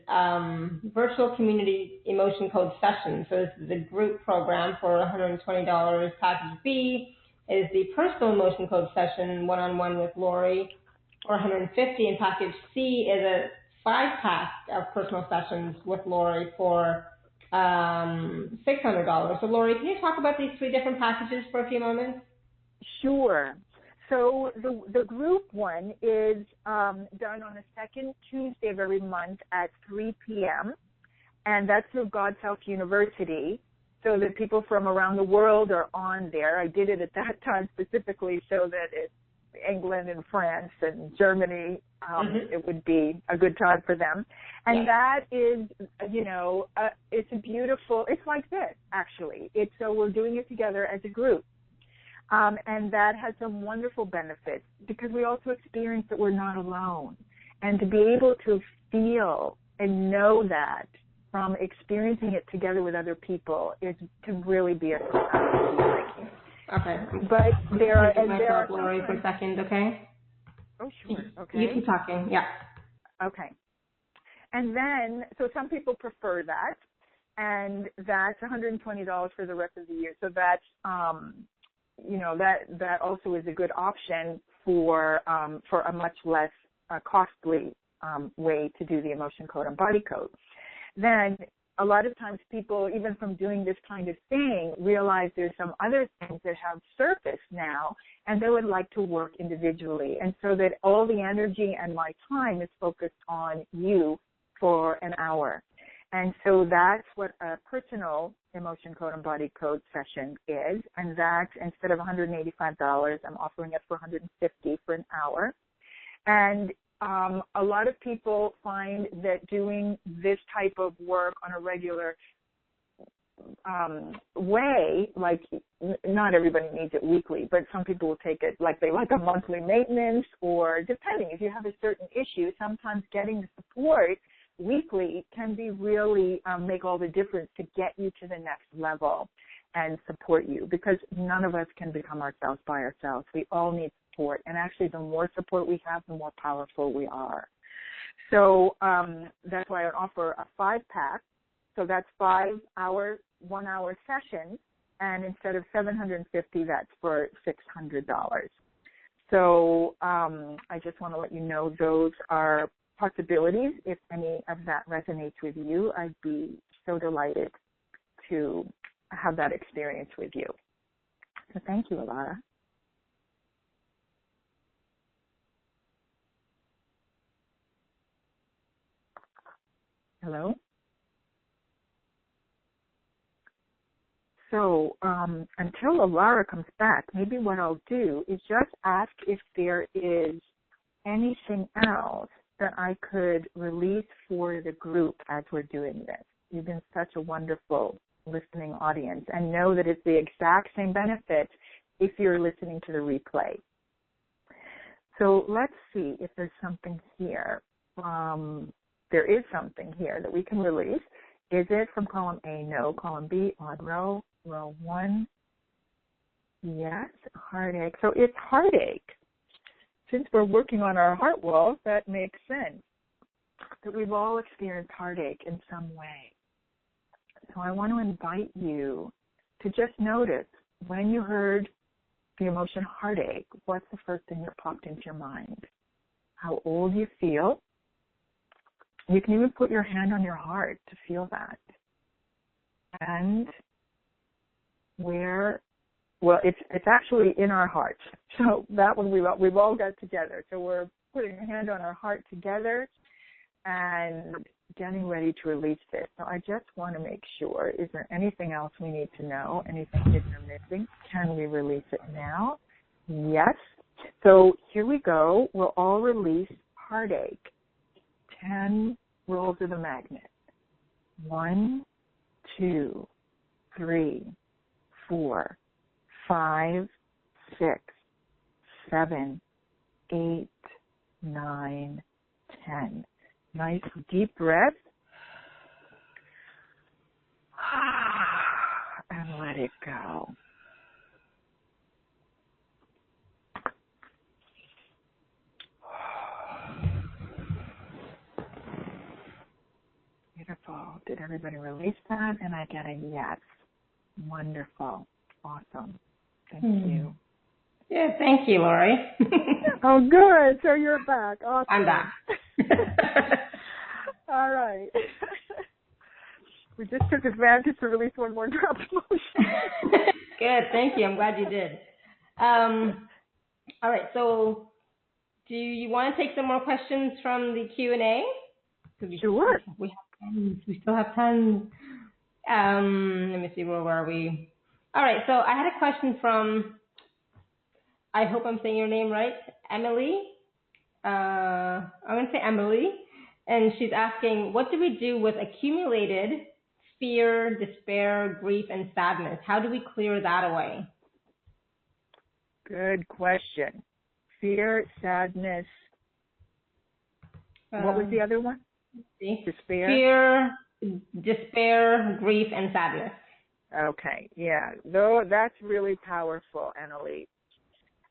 virtual community emotion code session. So this is a group program for $120. Package B is the personal emotion code session, one-on-one with Laurie, for $150. And package C is a 5-pack of personal sessions with Laurie for $600. So Laurie, can you talk about these 3 different packages for a few moments? Sure. So the group one is done on the second Tuesday of every month at 3 p.m., and that's through God's Health University, so that people from around the world are on there. I did it at that time specifically so that it's England and France and Germany, it would be a good time for them. And that is, it's a beautiful, it's like this, actually. So we're doing it together as a group. And that has some wonderful benefits because we also experience that we're not alone. And to be able to feel and know that from experiencing it together with other people is to really be a Okay. But there are Laurie, for a second, okay? Oh, sure. Okay. You keep talking. Yeah. Okay. And then, so some people prefer that, and that's $120 for the rest of the year. So that's, that also is a good option for a much less costly way to do the emotion code and body code. Then a lot of times people, even from doing this kind of thing, realize there's some other things that have surfaced now, and they would like to work individually. And so that all the energy and my time is focused on you for an hour. And so that's what a personal emotion code and body code session is. And that, instead of $185, I'm offering it for $150 for an hour. And a lot of people find that doing this type of work on a regular way, like not everybody needs it weekly, but some people will take it like they like a monthly maintenance, or depending, if you have a certain issue, sometimes getting the support weekly can be really make all the difference to get you to the next level and support you, because none of us can become ourselves by ourselves. We all need support, and actually the more support we have, the more powerful we are. So that's why I offer a 5-pack. So that's 5-hour, 1-hour sessions, and instead of $750, that's for $600. So I just want to let you know those are possibilities. If any of that resonates with you, I'd be so delighted to have that experience with you. So thank you, Alara. Hello? So until Alara comes back, maybe what I'll do is just ask if there is anything else that I could release for the group as we're doing this. You've been such a wonderful listening audience, and know that it's the exact same benefit if you're listening to the replay. So let's see if there's something here. There is something here that we can release. Is it from column A? No. Column B, odd row. Row 1. Yes, heartache. So it's heartache. Since we're working on our heart walls, that makes sense. That we've all experienced heartache in some way. So I want to invite you to just notice when you heard the emotion heartache, what's the first thing that popped into your mind? How old you feel? You can even put your hand on your heart to feel that. And where, well, it's actually in our hearts. So that one we've all got together. So we're putting a hand on our heart together and getting ready to release this. So I just want to make sure, is there anything else we need to know? Anything hidden or missing? Can we release it now? Yes. So here we go. We'll all release heartache. 10 rolls of the magnet. 1, 2, 3, 4, 5, 6, 7, 8, 9, 10. Nice deep breath. And let it go. Beautiful. Did everybody release that? And I get a yes. Wonderful. Awesome. Thank you. Yeah, thank you, Laurie. Oh, good. So you're back. Awesome. I'm back. All right. We just took advantage to release one more drop of motion. Good. Thank you. I'm glad you did. All right. So do you want to take some more questions from the Q&A? Sure. We have tons. We still have tons. Let me see, where were we? All right. So I had a question from, I hope I'm saying your name right, Emily. I'm going to say Emily. And she's asking, what do we do with accumulated fear, despair, grief, and sadness? How do we clear that away? Good question. Fear, sadness. What was the other one? Despair? Fear, despair, grief, and sadness. Okay, yeah. Though that's really powerful, Annalie.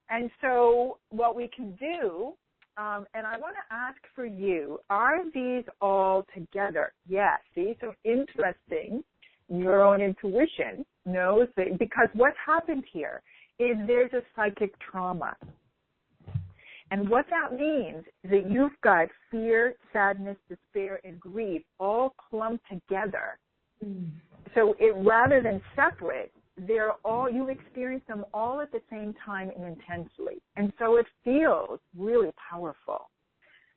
And so what we can do, and I want to ask for you, are these all together? Yes. See, so interesting. Your own intuition knows that, because what's happened here is there's a psychic trauma. And what that means is that you've got fear, sadness, despair, and grief all clumped together. So rather than separate, they're all, you experience them all at the same time and intensely. And so it feels really powerful.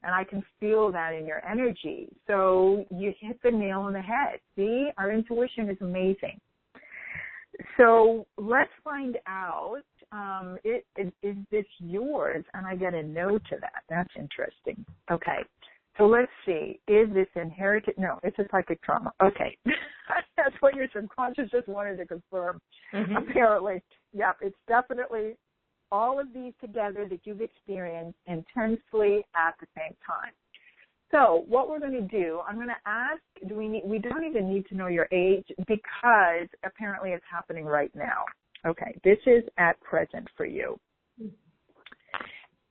And I can feel that in your energy. So you hit the nail on the head. See, our intuition is amazing. So let's find out, is this yours? And I get a no to that. That's interesting. Okay. So let's see. Is this inherited? No, it's a psychic trauma. Okay. That's what your subconscious just wanted to confirm, apparently. Yep, it's definitely all of these together that you've experienced intensely at the same time. So what we're going to do, I'm going to ask, we don't even need to know your age because apparently it's happening right now. Okay, this is at present for you.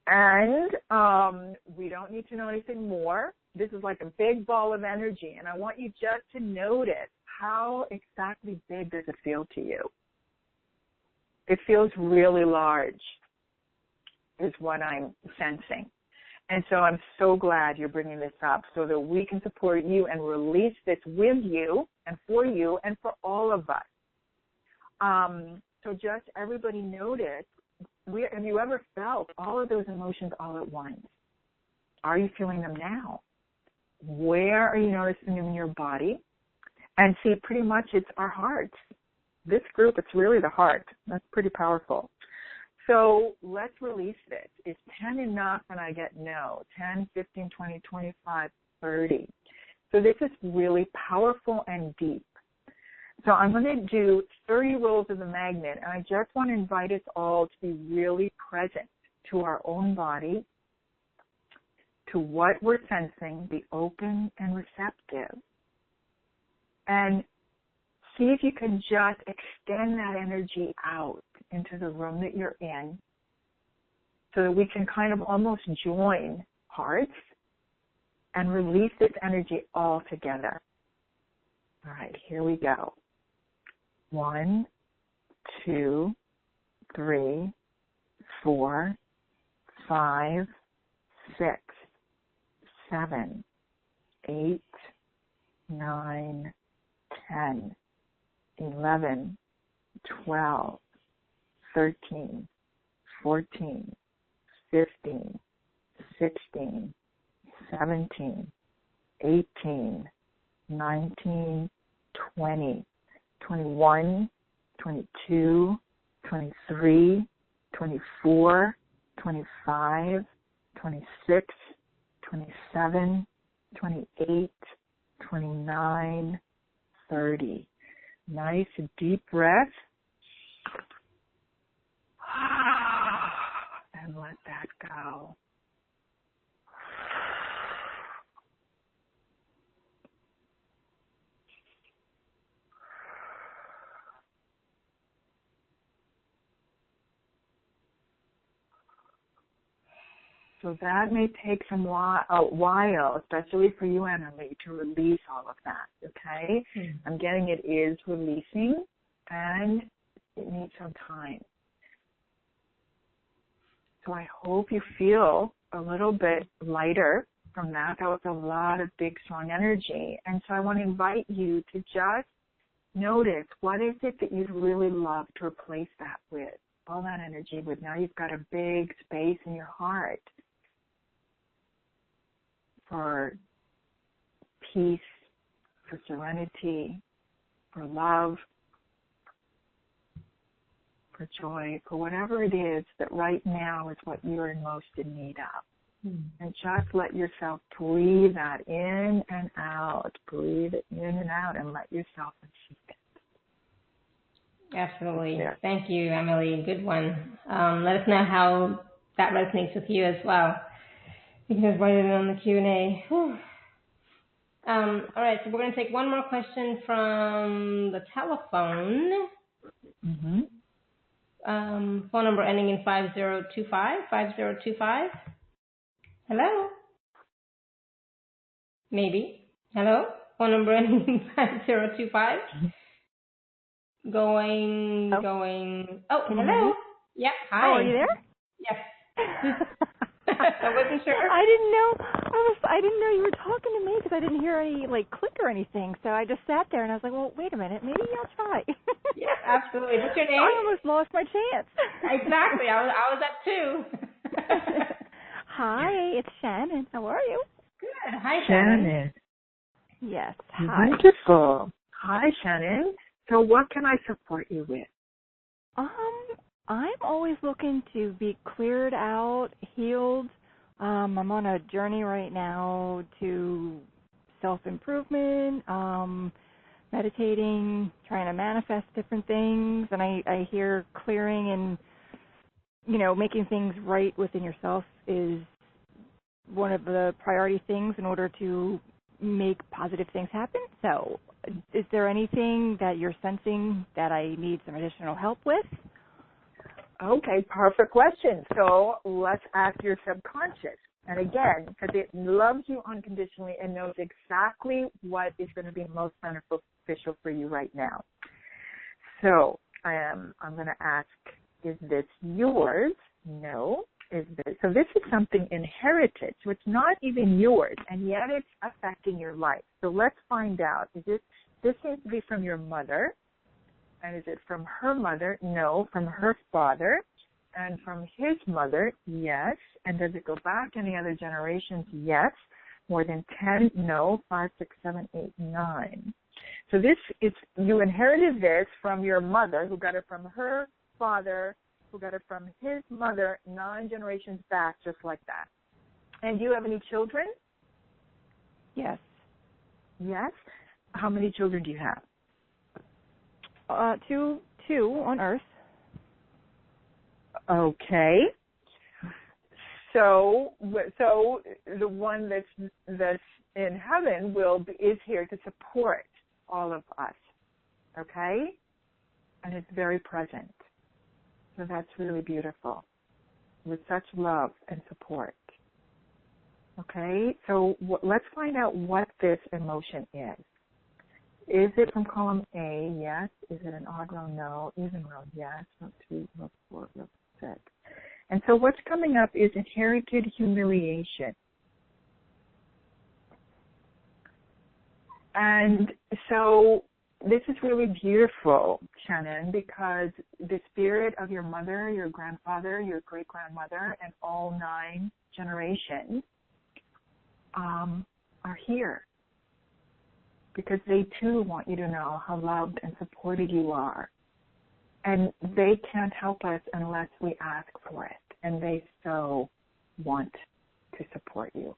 And we don't need to know anything more. This is like a big ball of energy, and I want you just to notice how exactly big does it feel to you. It feels really large is what I'm sensing. And so I'm so glad you're bringing this up so that we can support you and release this with you and for all of us. So just everybody notice, have you ever felt all of those emotions all at once? Are you feeling them now? Where are you noticing them in your body? And see, pretty much it's our hearts. This group, it's really the heart. That's pretty powerful. So let's release this. Is 10 enough? And I get no. 10, 15, 20, 25, 30. So this is really powerful and deep. So I'm going to do 30 rolls of the magnet, and I just want to invite us all to be really present to our own body, to what we're sensing, be open and receptive, and see if you can just extend that energy out into the room that you're in so that we can kind of almost join hearts and release this energy all together. All right, here we go. 1, 2, 3, 4, 5, 6, 7, 8, 9, 10, 11, 12, 13, 14, 15, 16, 17, 18, 19, 20, 21, 22, 23, 24, 25, 26, 27, 28, 29, 30. Nice deep breath. And let that go. So that may take a while, especially for you, Annalie, to release all of that, okay? I'm getting it is releasing, and it needs some time. So I hope you feel a little bit lighter from that. That was a lot of big, strong energy. And so I want to invite you to just notice, what is it that you'd really love to replace that with? all that energy, but now you've got a big space in your heart for peace, for serenity, for love, for joy, for whatever it is that right now is what you're most in need of. And just let yourself breathe that in and out. Breathe it in and out and let yourself receive it. Absolutely. Yeah. Thank you, Emily. Good one. Let us know how that resonates with you as well. You can just write it on the Q&A. All right, so we're going to take one more question from the telephone. Mm-hmm. Phone number ending in 5025. 5025. Hello? Maybe. Hello? Phone number ending in 5025. Going. Oh, hello? Yep, hi. Oh, are you there? Yes. I wasn't sure. I didn't know you were talking to me because I didn't hear any click or anything. So I just sat there and I was like, well, wait a minute, maybe I'll try. Yeah, absolutely. What's your name? I almost lost my chance. Exactly. I was up too. Hi, it's Shannon. How are you? Good. Hi, Shannon. Yes. Hi. Wonderful. Hi, Shannon. So what can I support you with? I'm always looking to be cleared out, healed. I'm on a journey right now to self-improvement, meditating, trying to manifest different things, and I hear clearing and, making things right within yourself is one of the priority things in order to make positive things happen. So is there anything that you're sensing that I need some additional help with? Okay, perfect question. So let's ask your subconscious. And again, because it loves you unconditionally and knows exactly what is going to be most beneficial for you right now. So I'm going to ask, is this yours? No. So this is something inherited. So it's not even yours, and yet it's affecting your life. So let's find out. This seems to be from your mother. And is it from her mother? No. From her father? And from his mother? Yes. And does it go back any other generations? Yes. More than 10? No. 5, 6, 7, 8, 9. So you inherited this from your mother, who got it from her father, who got it from his mother, 9 generations back, just like that. And do you have any children? Yes. Yes. How many children do you have? Two on Earth. Okay. So the one that's in heaven is here to support all of us. Okay? And it's very present. So that's really beautiful. With such love and support. Okay? So let's find out what this emotion is. Is it from column A? Yes. Is it an odd row? No. Even row? Yes. Row 2, row 4, row 6. And so what's coming up is inherited humiliation. And so this is really beautiful, Shannon, because the spirit of your mother, your grandfather, your great-grandmother, and all 9 generations are here. Because they, too, want you to know how loved and supported you are. And they can't help us unless we ask for it. And they so want to support you.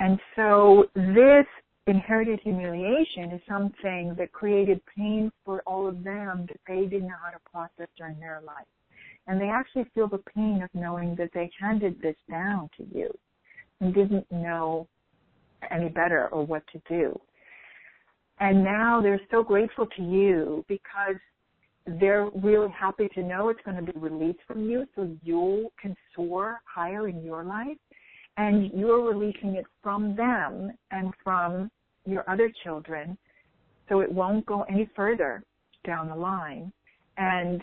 And so this inherited humiliation is something that created pain for all of them that they didn't know how to process during their life. And they actually feel the pain of knowing that they handed this down to you and didn't know any better or what to do. And now they're so grateful to you because they're really happy to know it's going to be released from you so you can soar higher in your life. And you're releasing it from them and from your other children so it won't go any further down the line. And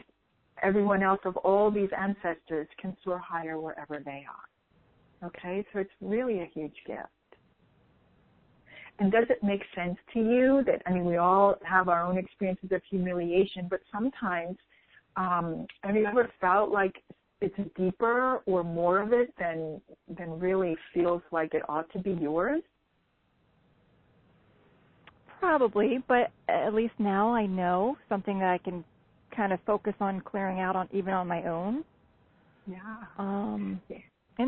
everyone else of all these ancestors can soar higher wherever they are. Okay? So it's really a huge gift. And does it make sense to you that, we all have our own experiences of humiliation, but sometimes have you ever felt like it's deeper or more of it than really feels like it ought to be yours? Probably, but at least now I know something that I can kind of focus on clearing out on, even on my own. Yeah. And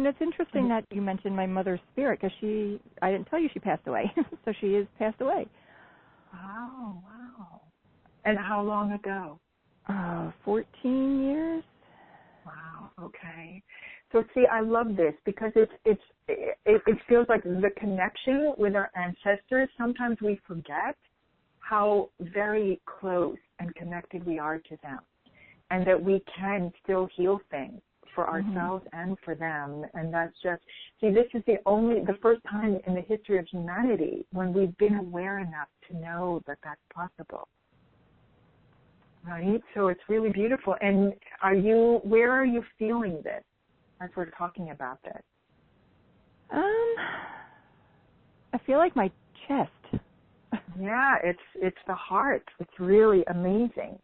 it's interesting that you mentioned my mother's spirit, because I didn't tell you she passed away, so she is passed away. Oh, wow. And how long ago? 14 years. Wow. Okay. So see, I love this because it feels like the connection with our ancestors. Sometimes we forget how very close and connected we are to them, and that we can still heal things for ourselves and for them. And that's just, see, this is the first time in the history of humanity when we've been aware enough to know that that's possible. Right? So it's really beautiful. And where are you feeling this as we're talking about this? I feel like my chest. Yeah, it's the heart. It's really amazing.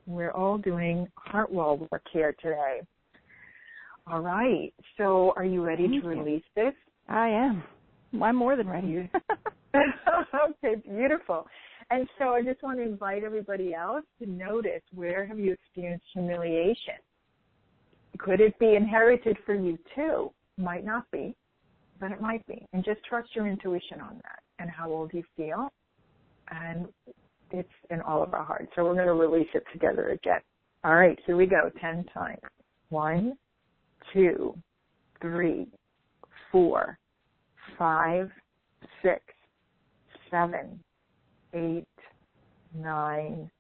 We're all doing heart wall work here today. All right. So are you ready to release this? I am. I'm more than ready. Okay, beautiful. And so I just want to invite everybody else to notice, where have you experienced humiliation? Could it be inherited for you too? Might not be, but it might be. And just trust your intuition on that and how old you feel. And it's in all of our hearts. So we're going to release it together again. All right, here we go, 10 times. 1, 2, 3, 4, 5, 6, 7, 8, 9,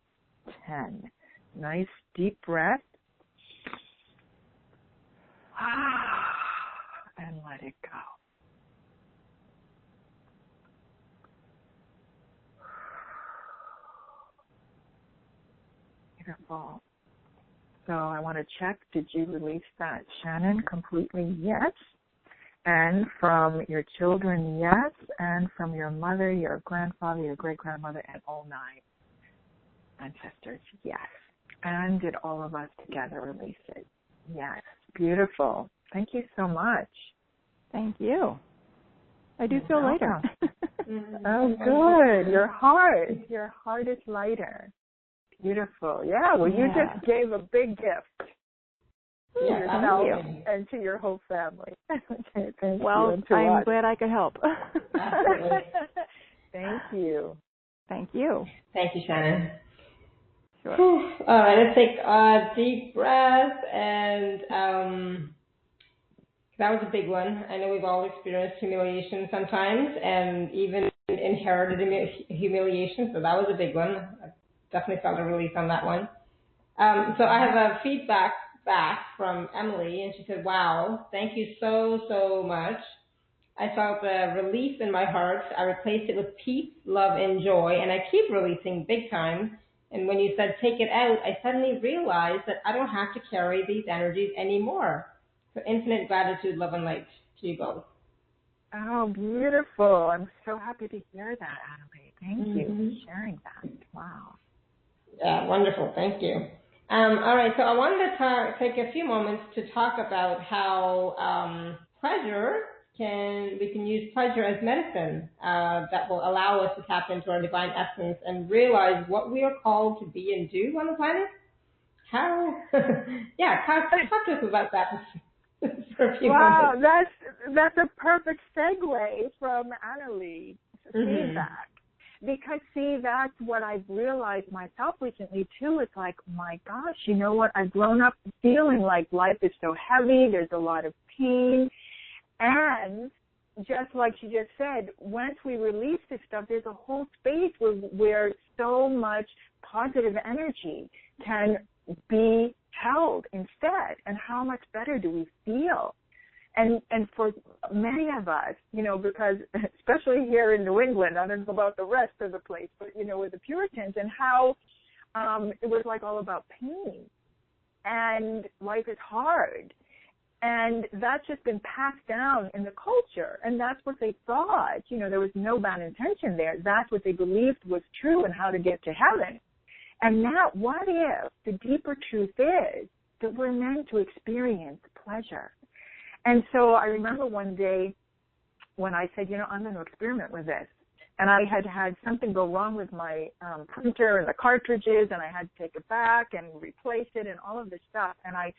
10. Nice deep breath. And let it go. Beautiful. So I want to check, did you release that, Shannon? Completely, yes. And from your children, yes. And from your mother, your grandfather, your great-grandmother, and all 9 ancestors, yes. And did all of us together release it? Yes. Beautiful. Thank you so much. Thank you. I do feel lighter. Oh, good. Your heart is lighter. Beautiful. Yeah, well, you just gave a big gift to yourself and to your whole family. Thank well, you. I'm glad I could help. Thank you. Thank you. Thank you, Shannon. Sure. All right, let's take a deep breath, and that was a big one. I know we've all experienced humiliation sometimes, and even inherited humiliation, so that was a big one. I definitely felt a relief on that one. So I have a feedback back from Emily, and she said, wow, thank you so much. I felt a relief in my heart. I replaced it with peace, love, and joy, and I keep releasing big time. And when you said take it out, I suddenly realized that I don't have to carry these energies anymore. So infinite gratitude, love, and light to you both. Oh, beautiful. I'm so happy to hear that, Annalie. Thank you for sharing that. Wow. Yeah, wonderful. Thank you. All right, so I wanted to take a few moments to talk about how we can use pleasure as medicine that will allow us to tap into our divine essence and realize what we are called to be and do on the planet. How? Talk to us about that for a few moments. Wow, that's a perfect segue from Annalie feedback. Because, see, that's what I've realized myself recently, too. It's like, my gosh, you know what? I've grown up feeling like life is so heavy. There's a lot of pain. And just like she just said, once we release this stuff, there's a whole space where so much positive energy can be held instead. And how much better do we feel? And for many of us, you know, because especially here in New England, I don't know about the rest of the place, but, you know, with the Puritans and how it was like all about pain and life is hard. And that's just been passed down in the culture. And that's what they thought. You know, there was no bad intention there. That's what they believed was true and how to get to heaven. And that, what if the deeper truth is that we're meant to experience pleasure? And so I remember one day when I said, I'm going to experiment with this. And I had something go wrong with my printer and the cartridges, and I had to take it back and replace it and all of this stuff. And I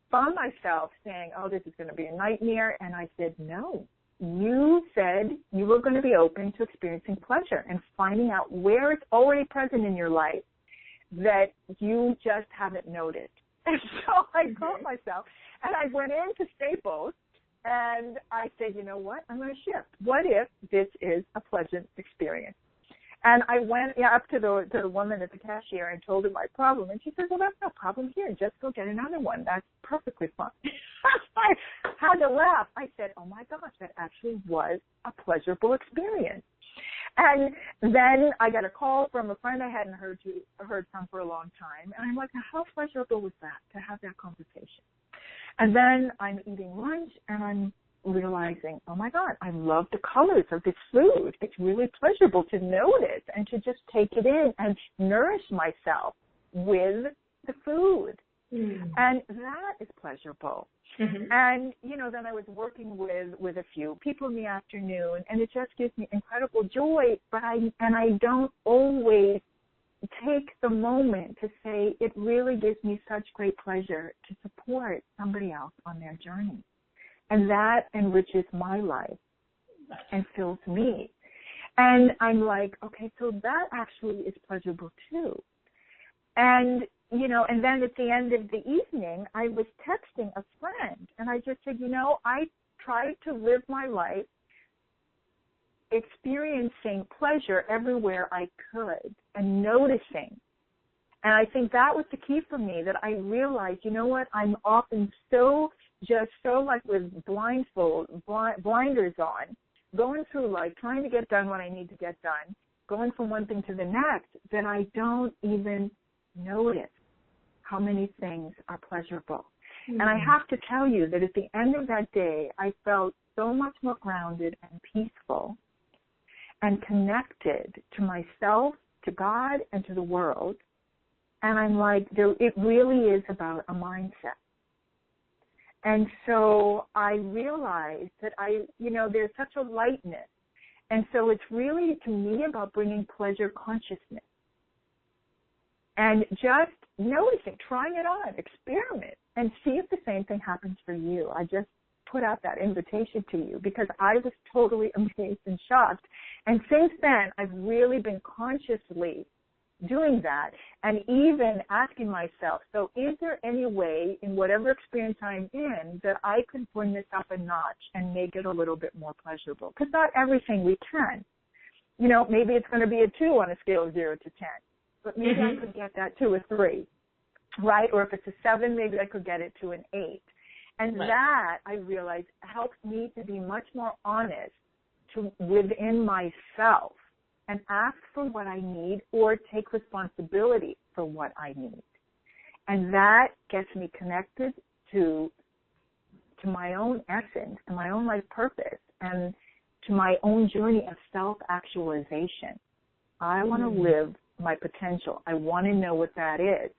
found myself saying, oh, this is going to be a nightmare. And I said, no, you said you were going to be open to experiencing pleasure and finding out where it's already present in your life that you just haven't noticed. And so I caught myself, and I went into Staples, and I said, you know what, I'm going to shift. What if this is a pleasant experience? And I went up to the woman at the cashier and told her my problem. And she said, well, that's no problem here. Just go get another one. That's perfectly fine. I had to laugh. I said, oh, my gosh, that actually was a pleasurable experience. And then I got a call from a friend I hadn't heard from for a long time. And I'm like, how pleasurable was that, to have that conversation? And then I'm eating lunch, and I'm realizing, oh, my God, I love the colors of this food. It's really pleasurable to notice and to just take it in and nourish myself with the food. Mm. And that is pleasurable. Mm-hmm. And, then I was working with a few people in the afternoon, and it just gives me incredible joy, but I don't always take the moment to say it really gives me such great pleasure to support somebody else on their journey. And that enriches my life and fills me. And I'm like, okay, so that actually is pleasurable too. And, and then at the end of the evening, I was texting a friend, and I just said, I tried to live my life experiencing pleasure everywhere I could and noticing. And I think that was the key for me, that I realized, I'm often so like with blinders on, going through life, trying to get done what I need to get done, going from one thing to the next, that I don't even notice how many things are pleasurable. Mm-hmm. And I have to tell you that at the end of that day, I felt so much more grounded and peaceful and connected to myself, to God, and to the world. And I'm like, it really is about a mindset. And so I realized that there's such a lightness. And so it's really, to me, about bringing pleasure consciousness. And just noticing, trying it on, experiment, and see if the same thing happens for you. I just put out that invitation to you because I was totally amazed and shocked. And since then, I've really been consciously doing that and even asking myself, so is there any way in whatever experience I'm in that I could bring this up a notch and make it a little bit more pleasurable? Because not everything we can. Maybe it's going to be a 2 on a scale of 0 to 10, but maybe I could get that to a 3, right? Or if it's a 7, maybe I could get it to an 8. And right. That, I realize, helps me to be much more honest within myself and ask for what I need or take responsibility for what I need. And that gets me connected to my own essence and my own life purpose and to my own journey of self-actualization. I want to live my potential. I want to know what that is.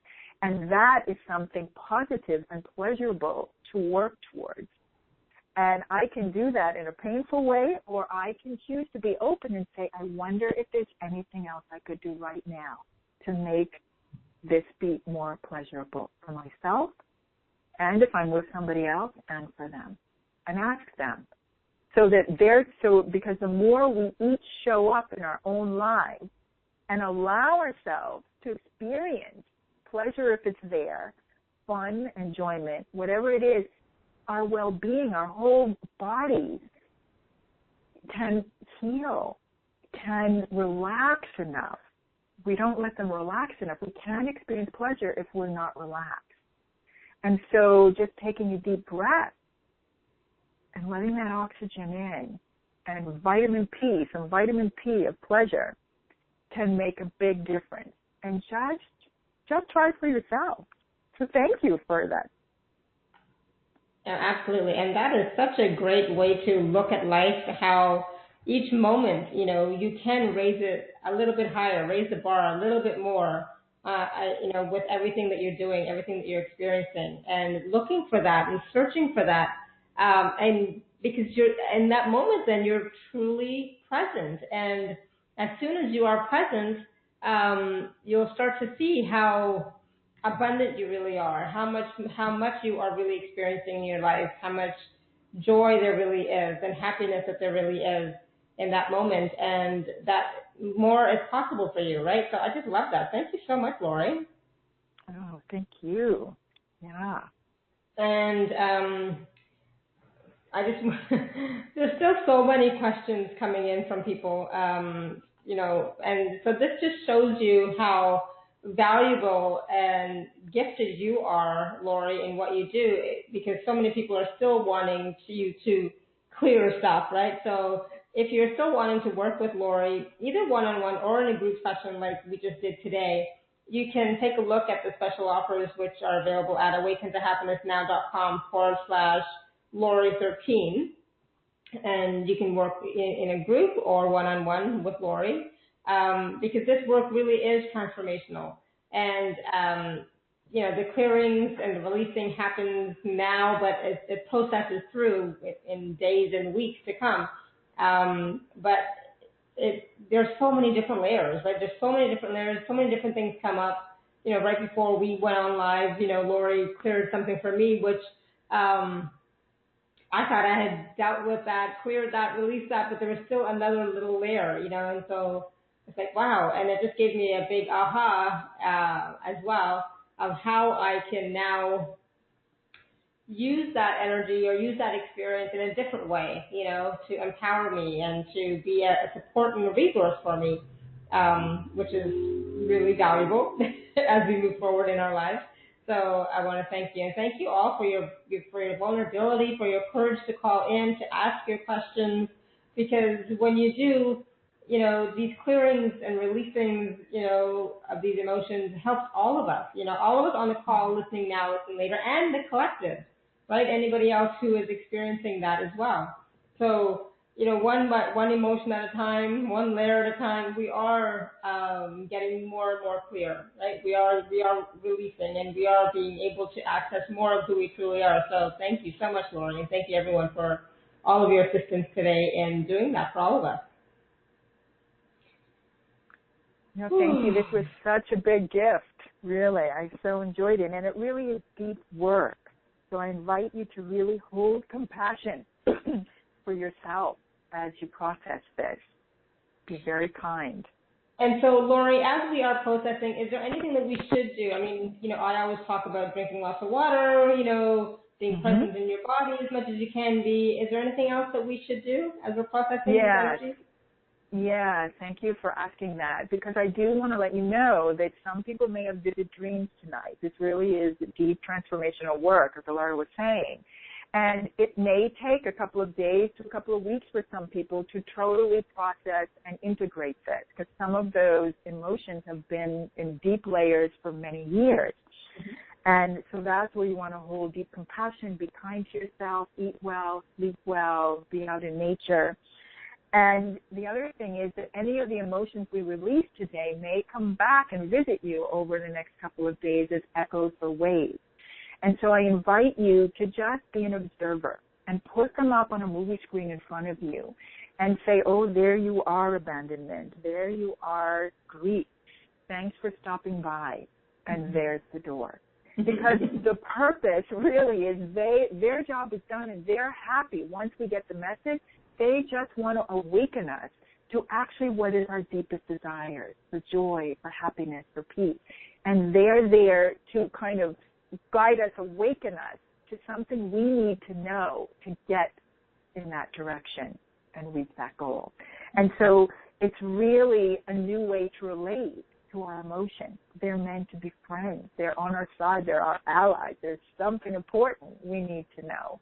And that is something positive and pleasurable to work towards. And I can do that in a painful way, or I can choose to be open and say, I wonder if there's anything else I could do right now to make this be more pleasurable for myself, and if I'm with somebody else, and for them. And ask them. Because the more we each show up in our own lives and allow ourselves to experience pleasure if it's there, fun, enjoyment, whatever it is, our well-being, our whole bodies can heal, can relax enough. We don't let them relax enough. We can't experience pleasure if we're not relaxed. And so just taking a deep breath and letting that oxygen in and vitamin P, some vitamin P of pleasure can make a big difference. And just try for yourself. So thank you for that. Yeah, absolutely. And that is such a great way to look at life, how each moment, you can raise it a little bit higher, raise the bar a little bit more with everything that you're doing, everything that you're experiencing, and looking for that and searching for that. And because you're in that moment, then you're truly present. And as soon as you are present, you'll start to see how abundant you really are, how much you are really experiencing in your life, how much joy there really is, and happiness that there really is in that moment, and that more is possible for you, right? So I just love that. Thank you so much, Laurie. Oh, thank you. Yeah. And I just there's still so many questions coming in from people, and so this just shows you how valuable and gifted you are, Laurie, in what you do, because so many people are still wanting you to clear stuff, right? So if you're still wanting to work with Laurie, either one-on-one or in a group session like we just did today, you can take a look at the special offers which are available at awakentohappinessnow.com/Laurie13, and you can work in a group or one-on-one with Laurie, because this work really is transformational. And the clearings and the releasing happens now, but it processes through in days and weeks to come. But there's so many different layers, right? There's so many different layers, so many different things come up. Right before we went on live, Laurie cleared something for me, which I thought I had dealt with that, cleared that, released that, but there was still another little layer, and so it's like, wow. And it just gave me a big aha as well of how I can now use that energy or use that experience in a different way, to empower me and to be a support and a resource for me, which is really valuable as we move forward in our lives. So I want to thank you, and thank you all for your vulnerability, for your courage to call in, to ask your questions, because when you do, these clearings and releasings, of these emotions helps all of us, all of us on the call, listening now, listening later, and the collective, right? Anybody else who is experiencing that as well. So, one emotion at a time, one layer at a time, we are getting more and more clear, right? We are releasing, and we are being able to access more of who we truly are. So thank you so much, Laurie, and thank you everyone for all of your assistance today in doing that for all of us. No, thank you. This was such a big gift, really. I so enjoyed it, and it really is deep work. So I invite you to really hold compassion for yourself as you process this. Be very kind. And so, Laurie, as we are processing, is there anything that we should do? I mean, I always talk about drinking lots of water, being present in your body as much as you can be. Is there anything else that we should do as we're processing this energy? Yeah, thank you for asking that, because I do want to let you know that some people may have vivid dreams tonight. This really is deep transformational work, as Laura was saying. And it may take a couple of days to a couple of weeks for some people to totally process and integrate this, because some of those emotions have been in deep layers for many years. And so that's where you want to hold deep compassion, be kind to yourself, eat well, sleep well, be out in nature. And the other thing is that any of the emotions we release today may come back and visit you over the next couple of days as echoes or waves. And so I invite you to just be an observer and put them up on a movie screen in front of you and say, oh, there you are, abandonment. There you are, grief. Thanks for stopping by. And there's the door. Because the purpose really is their job is done and they're happy once we get the message. They just want to awaken us to actually what is our deepest desires, for joy, for happiness, for peace. And they're there to kind of guide us, awaken us to something we need to know to get in that direction and reach that goal. And so it's really a new way to relate to our emotions. They're meant to be friends. They're on our side. They're our allies. There's something important we need to know.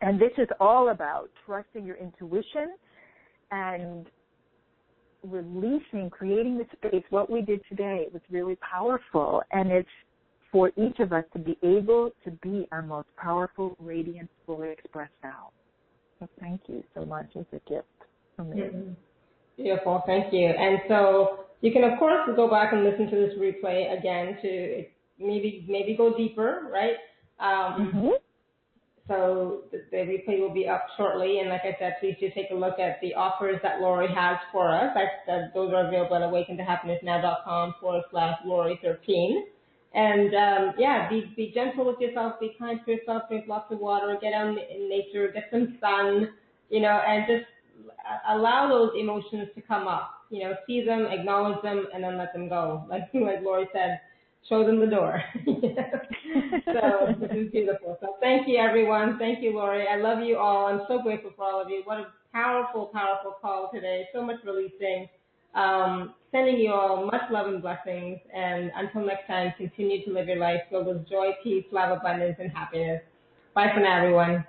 And this is all about trusting your intuition and releasing, creating the space. What we did today was really powerful, and it's for each of us to be able to be our most powerful, radiant, fully expressed self. So thank you so much. It's a gift from me. Beautiful. Thank you. And so You can, of course, go back and listen to this replay again to maybe go deeper, right? So the replay will be up shortly. And like I said, please do take a look at the offers that Laurie has for us. Those are available at awakentohappinessnow.com/Laurie13. And be gentle with yourself, be kind to yourself, drink lots of water, get out in nature, get some sun, and just allow those emotions to come up. See them, acknowledge them, and then let them go. Like Laurie said, show them the door. So this is beautiful. So thank you, everyone. Thank you, Laurie. I love you all. I'm so grateful for all of you. What a powerful, powerful call today. So much releasing. Sending you all much love and blessings. And until next time, continue to live your life filled with joy, peace, love, abundance, and happiness. Bye for now, everyone.